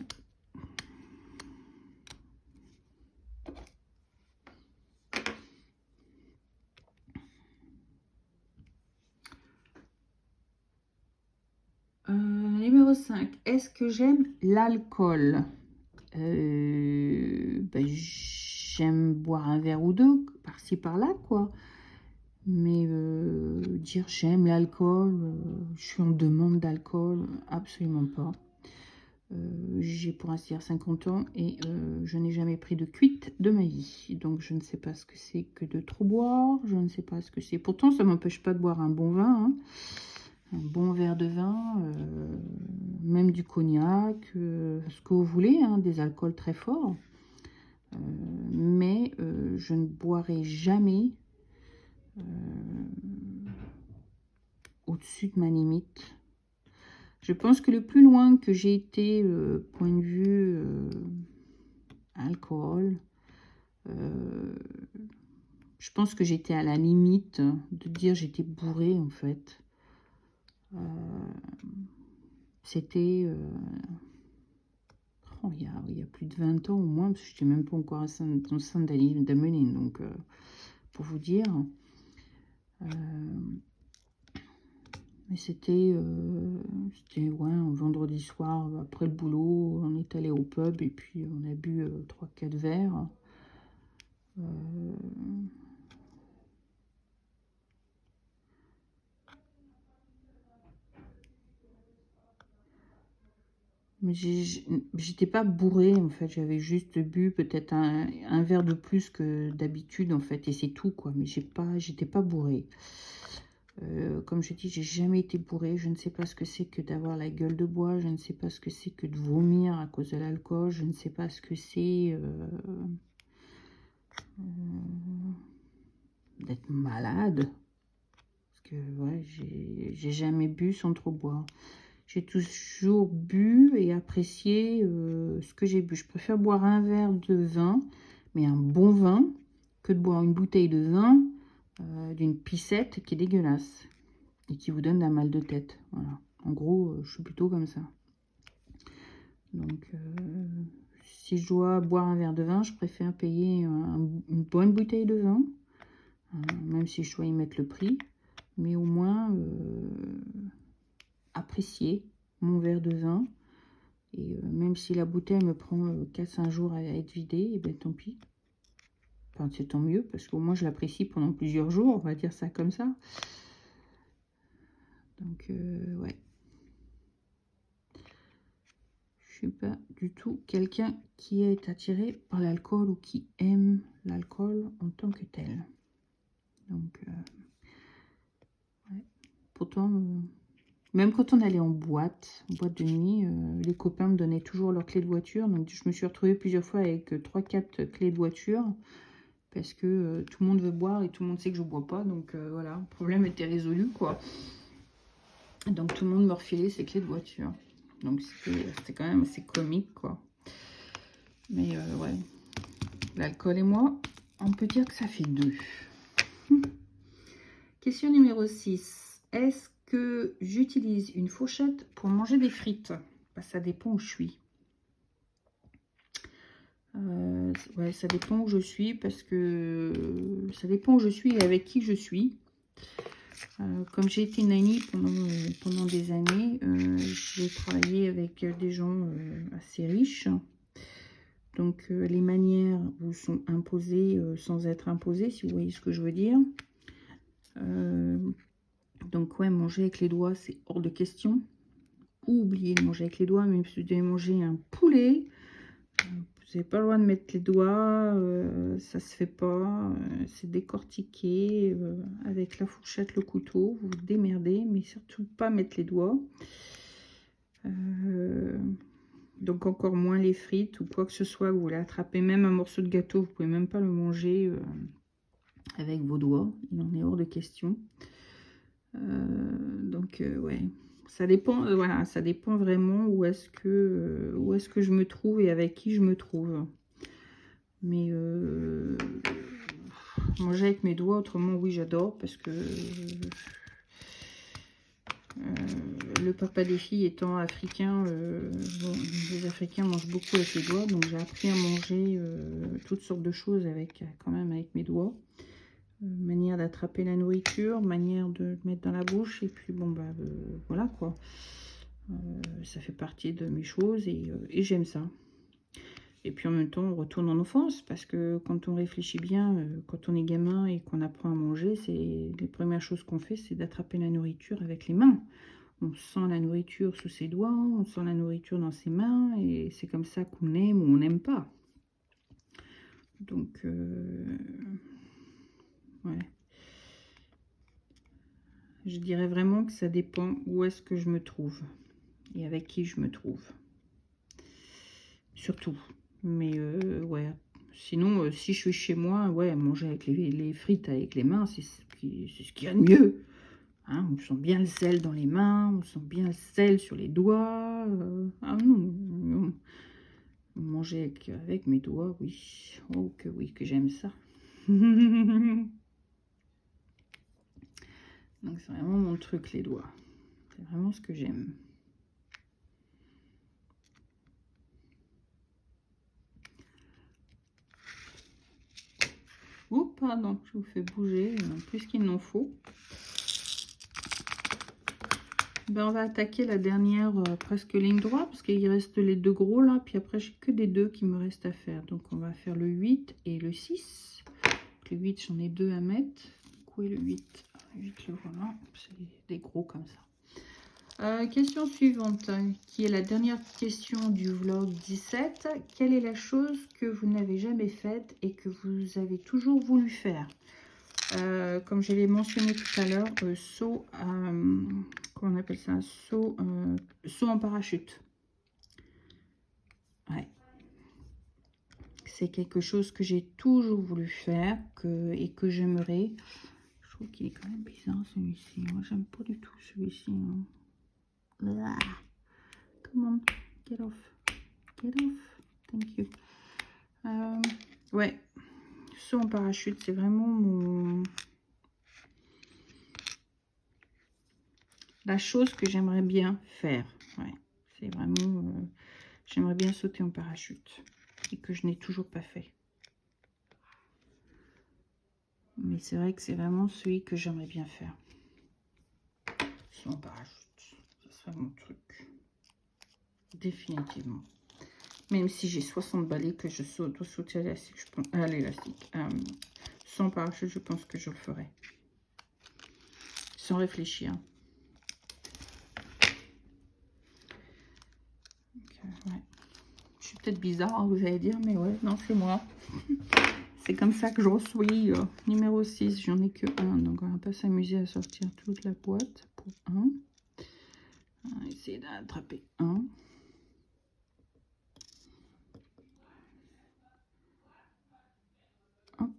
Numéro 5. Est-ce que j'aime l'alcool? J'aime boire un verre ou deux, par-ci, par-là, quoi. Mais dire j'aime l'alcool, je suis en demande d'alcool, absolument pas. J'ai pour ainsi dire 50 ans et je n'ai jamais pris de cuite de ma vie. Donc je ne sais pas ce que c'est que de trop boire, je ne sais pas ce que c'est. Pourtant ça ne m'empêche pas de boire un bon vin, hein. Un bon verre de vin, même du cognac, ce que vous voulez, hein, des alcools très forts. Mais je ne boirai jamais au-dessus de ma limite. Je pense que le plus loin que j'ai été, point de vue alcool, je pense que j'étais à la limite de dire j'étais bourrée en fait. C'était il y a plus de 20 ans au moins, parce que je n'étais même pas encore enceinte d'Améline, donc pour vous dire. Mais c'était ouais, un vendredi soir, après le boulot, on est allé au pub et puis on a bu 3-4 verres. Mais j'étais pas bourrée en fait, j'avais juste bu peut-être un verre de plus que d'habitude en fait, et c'est tout quoi, mais j'étais pas bourrée. Comme je dis, j'ai jamais été bourrée, je ne sais pas ce que c'est que d'avoir la gueule de bois, je ne sais pas ce que c'est que de vomir à cause de l'alcool, je ne sais pas ce que c'est d'être malade, parce que ouais, j'ai jamais bu sans trop boire. J'ai toujours bu et apprécié ce que j'ai bu. Je préfère boire un verre de vin, mais un bon vin, que de boire une bouteille de vin d'une piscette qui est dégueulasse et qui vous donne un mal de tête. Voilà. En gros, je suis plutôt comme ça. Donc, si je dois boire un verre de vin, je préfère payer une bonne bouteille de vin, même si je dois y mettre le prix, mais au moins apprécier mon verre de vin. Et même si la bouteille me prend 4-5 jours à être vidée, et ben tant pis. Enfin, c'est tant mieux, parce qu'au moins je l'apprécie pendant plusieurs jours, on va dire ça comme ça. Donc, ouais. Je suis pas du tout quelqu'un qui est attiré par l'alcool ou qui aime l'alcool en tant que tel. Donc, ouais. Pourtant, même quand on allait en boîte de nuit, les copains me donnaient toujours leurs clés de voiture. Donc, je me suis retrouvée plusieurs fois avec 3-4 clés de voiture. Parce que tout le monde veut boire et tout le monde sait que je ne bois pas. Donc, voilà, le problème était résolu, quoi. Donc, tout le monde me refilait ses clés de voiture. Donc, c'était quand même assez comique, quoi. Mais, ouais. L'alcool et moi, on peut dire que ça fait 2. Question numéro 6. Est-ce que j'utilise une fourchette pour manger des frites? Bah, ça dépend où je suis. Ouais, ça dépend où je suis, parce que ça dépend où je suis et avec qui je suis. Comme j'ai été nanny pendant des années, j'ai travaillé avec des gens assez riches. Donc, les manières vous sont imposées sans être imposées, si vous voyez ce que je veux dire. Donc, ouais, manger avec les doigts, c'est hors de question. Ou oublier de manger avec les doigts, même si vous devez manger un poulet. Vous n'avez pas le droit de mettre les doigts, ça se fait pas. C'est décortiqué avec la fourchette, le couteau. Vous vous démerdez, mais surtout pas mettre les doigts. Donc encore moins les frites ou quoi que ce soit. Vous voulez attraper même un morceau de gâteau, vous pouvez même pas le manger avec vos doigts. Il en est hors de question. Donc ouais, ça dépend. Voilà, ça dépend vraiment où est-ce que je me trouve et avec qui je me trouve. Mais manger avec mes doigts, autrement, oui, j'adore parce que le papa des filles étant africain, bon, les Africains mangent beaucoup avec les doigts, donc j'ai appris à manger toutes sortes de choses quand même avec mes doigts. Manière d'attraper la nourriture, manière de mettre dans la bouche, et puis bon, bah voilà quoi. Ça fait partie de mes choses et j'aime ça. Et puis en même temps, on retourne en enfance, parce que quand on réfléchit bien, quand on est gamin et qu'on apprend à manger, c'est les premières choses qu'on fait, c'est d'attraper la nourriture avec les mains. On sent la nourriture sous ses doigts, on sent la nourriture dans ses mains, et c'est comme ça qu'on aime ou on n'aime pas. Donc, ouais. Je dirais vraiment que ça dépend où est-ce que je me trouve et avec qui je me trouve. Surtout. Mais ouais. Sinon, si je suis chez moi, ouais, manger avec les frites avec les mains, c'est ce qu'il y a de mieux. Hein, on sent bien le sel dans les mains, on sent bien le sel sur les doigts. Ah non, non. Manger avec mes doigts, oui. Oh que oui, que j'aime ça. Donc c'est vraiment mon truc, les doigts. C'est vraiment ce que j'aime. Oh pardon, je vous fais bouger, plus qu'il n'en faut. Ben, on va attaquer la dernière presque ligne droite, parce qu'il reste les deux gros là, puis après j'ai que des deux qui me restent à faire. Donc on va faire le 8 et le 6. Donc, le 8, j'en ai deux à mettre. Où est le 8? Le 8, le voilà, c'est des gros comme ça. Question suivante, qui est la dernière question du vlog 17. Quelle est la chose que vous n'avez jamais faite et que vous avez toujours voulu faire? Comme je l'ai mentionné tout à l'heure, saut, comment on appelle ça, saut en parachute. Ouais. C'est quelque chose que j'ai toujours voulu faire et que j'aimerais. Je trouve qu'il est quand même bizarre celui-ci. Moi, j'aime pas du tout celui-ci. Hein. Come on, get off. Get off. Thank you. Ouais. Saut en parachute, c'est vraiment la chose que j'aimerais bien faire. Ouais. C'est vraiment... j'aimerais bien sauter en parachute. Et que je n'ai toujours pas fait. Mais c'est vrai que c'est vraiment celui que j'aimerais bien faire. Saut en parachute. Ce serait mon truc. Définitivement. Même si j'ai 60 balais que je saute, sauter à l'élastique, je pense, à l'élastique. Sans parachute, je pense que je le ferai. Sans réfléchir. Donc, ouais. Je suis peut-être bizarre, vous allez dire, mais ouais, non, c'est moi. C'est comme ça que je reçois. Numéro 6, j'en ai que un. Donc, on va pas s'amuser à sortir toute la boîte pour un. On va essayer d'attraper un. Hop.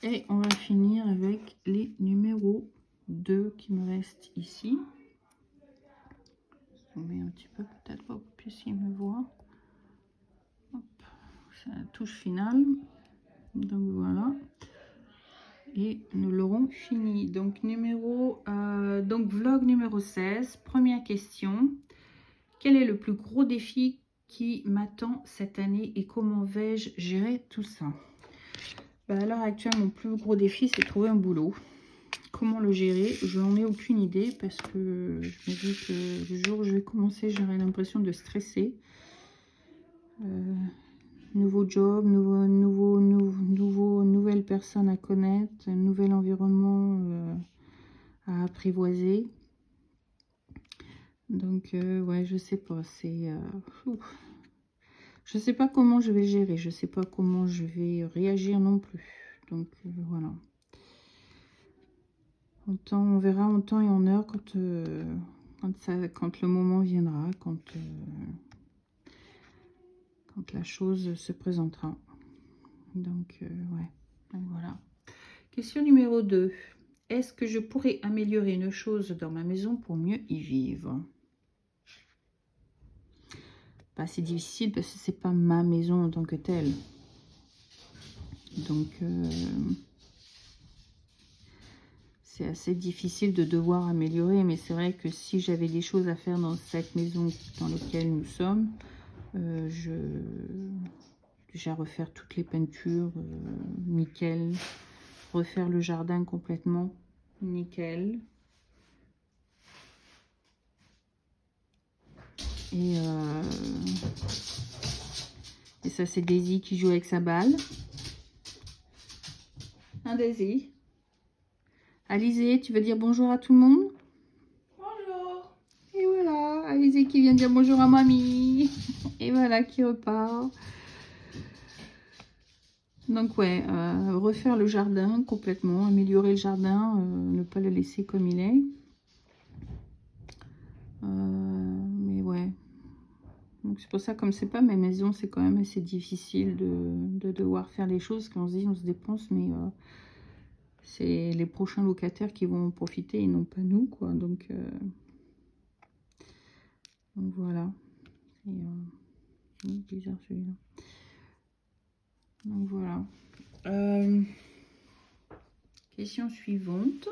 Et on va finir avec les numéros 2 qui me restent ici. Je vous mets un petit peu peut-être pour que vous puissiez me voir. C'est la touche finale. Donc voilà. Et nous l'aurons fini. Donc vlog numéro 16. Première question. Quel est le plus gros défi qui m'attend cette année et comment vais-je gérer tout ça? À l'heure actuelle, mon plus gros défi, c'est de trouver un boulot. Comment le gérer? Je n'en ai aucune idée parce que je me dis que le jour où je vais commencer, j'aurai l'impression de stresser. Nouveau job, nouvelles personnes à connaître, un nouvel environnement à apprivoiser. Donc, ouais, je sais pas. Je sais pas comment je vais le gérer. Je sais pas comment je vais réagir non plus. Donc, voilà. On verra en temps et en heure quand le moment viendra, quand la chose se présentera. Donc, ouais. Donc, voilà. Question numéro 2. Est-ce que je pourrais améliorer une chose dans ma maison pour mieux y vivre? C'est difficile parce que c'est pas ma maison en tant que telle. Donc, c'est assez difficile de devoir améliorer. Mais c'est vrai que si j'avais des choses à faire dans cette maison dans laquelle nous sommes, déjà refaire toutes les peintures, nickel. Refaire le jardin complètement, nickel. Et ça, c'est Daisy qui joue avec sa balle. Hein, Daisy? Alizé, tu veux dire bonjour à tout le monde? Bonjour. Et voilà, Alizé qui vient dire bonjour à mamie. Et voilà, qui repart. Donc ouais, refaire le jardin complètement, améliorer le jardin, ne pas le laisser comme il est. Mais ouais. Donc c'est pour ça, comme c'est pas ma maison, c'est quand même assez difficile de devoir faire les choses. Quand on se dit on se dépense, mais c'est les prochains locataires qui vont en profiter et non pas nous, quoi. Donc voilà. Et, bizarre celui-là. Donc voilà. Question suivante.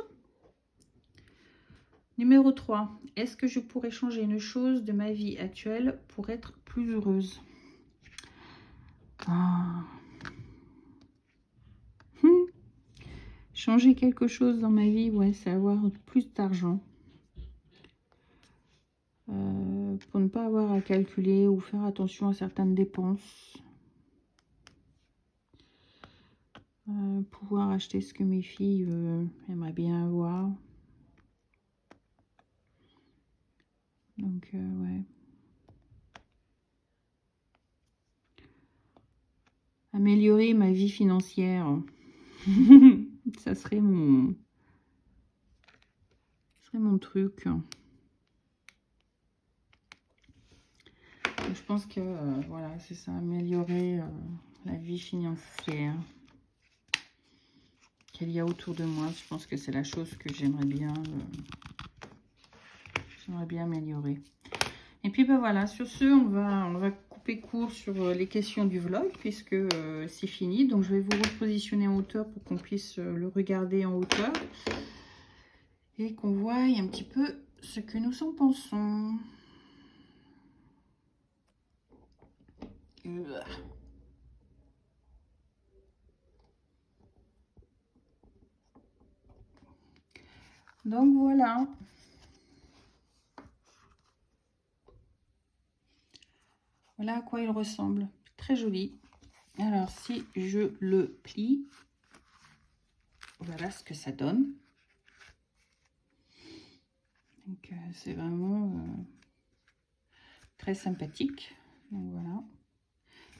Numéro 3. Est-ce que je pourrais changer une chose de ma vie actuelle pour être plus heureuse? Changer quelque chose dans ma vie, ouais, c'est avoir plus d'argent. Pour ne pas avoir à calculer ou faire attention à certaines dépenses. Pouvoir acheter ce que mes filles aimeraient bien avoir. Donc, ouais. Améliorer ma vie financière. Ça serait mon truc. Je pense que, voilà, c'est ça, améliorer la vie financière qu'il y a autour de moi. Je pense que c'est la chose que j'aimerais bien améliorer. Et puis, ben voilà, sur ce, on va couper court sur les questions du vlog, puisque c'est fini. Donc, je vais vous repositionner en hauteur pour qu'on puisse le regarder en hauteur. Et qu'on voie un petit peu ce que nous en pensons. Donc voilà. Voilà à quoi il ressemble. Très joli. Alors si je le plie, voilà ce que ça donne. Donc c'est vraiment très sympathique. Donc voilà.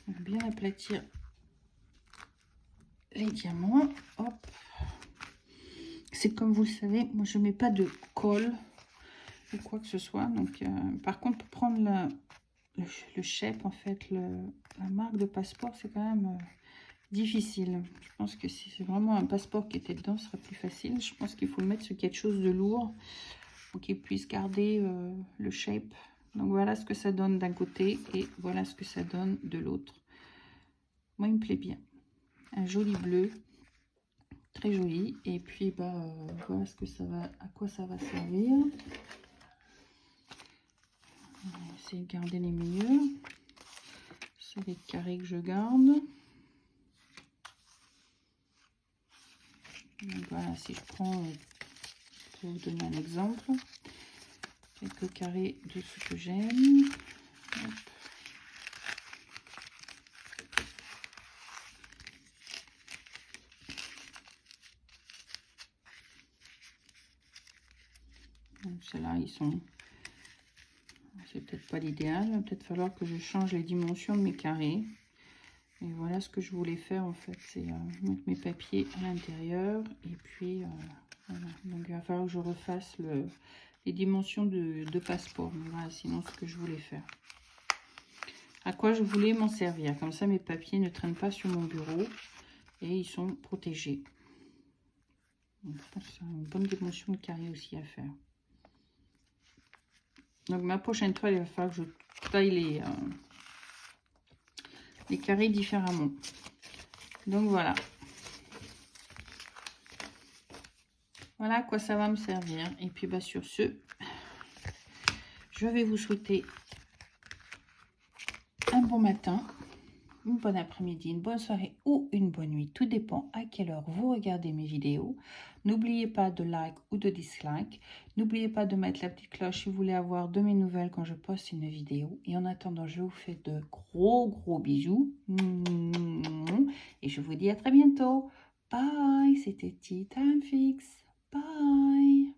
On va bien aplatir les diamants. Hop. C'est comme vous le savez, moi je mets pas de colle ou quoi que ce soit. Donc par contre pour prendre le shape, en fait, la marque de passeport, c'est quand même difficile. Je pense que si c'est vraiment un passeport qui était dedans, ce serait plus facile. Je pense qu'il faut le mettre sur quelque chose de lourd pour qu'il puisse garder le shape. Donc voilà ce que ça donne d'un côté et voilà ce que ça donne de l'autre. Moi, il me plaît bien. Un joli bleu, très joli. Et puis, bah, voilà ce que ça va, à quoi ça va servir. On va essayer de garder les meilleurs. C'est les carrés que je garde. Donc voilà, si je prends, pour vous donner un exemple, quelques carrés de ce que j'aime. Ceux-là, ils sont... C'est peut-être pas l'idéal. Il va peut-être falloir que je change les dimensions de mes carrés. Et voilà ce que je voulais faire en fait, c'est mettre mes papiers à l'intérieur. Et puis, voilà. Donc il va falloir que je refasse les dimensions de passeport. Mais voilà, sinon ce que je voulais faire. À quoi je voulais m'en servir. Comme ça, mes papiers ne traînent pas sur mon bureau. Et ils sont protégés. Donc, je pense que c'est une bonne dimension de carré aussi à faire. Donc ma prochaine toile, il va falloir que je taille les carrés différemment. Donc voilà. Voilà à quoi ça va me servir. Et puis bah sur ce, je vais vous souhaiter un bon matin, une bonne après-midi, une bonne soirée ou une bonne nuit. Tout dépend à quelle heure vous regardez mes vidéos. N'oubliez pas de like ou de dislike. N'oubliez pas de mettre la petite cloche si vous voulez avoir de mes nouvelles quand je poste une vidéo. Et en attendant, je vous fais de gros bisous. Et je vous dis à très bientôt. Bye, c'était Tea Time Fix. Bye. Bye.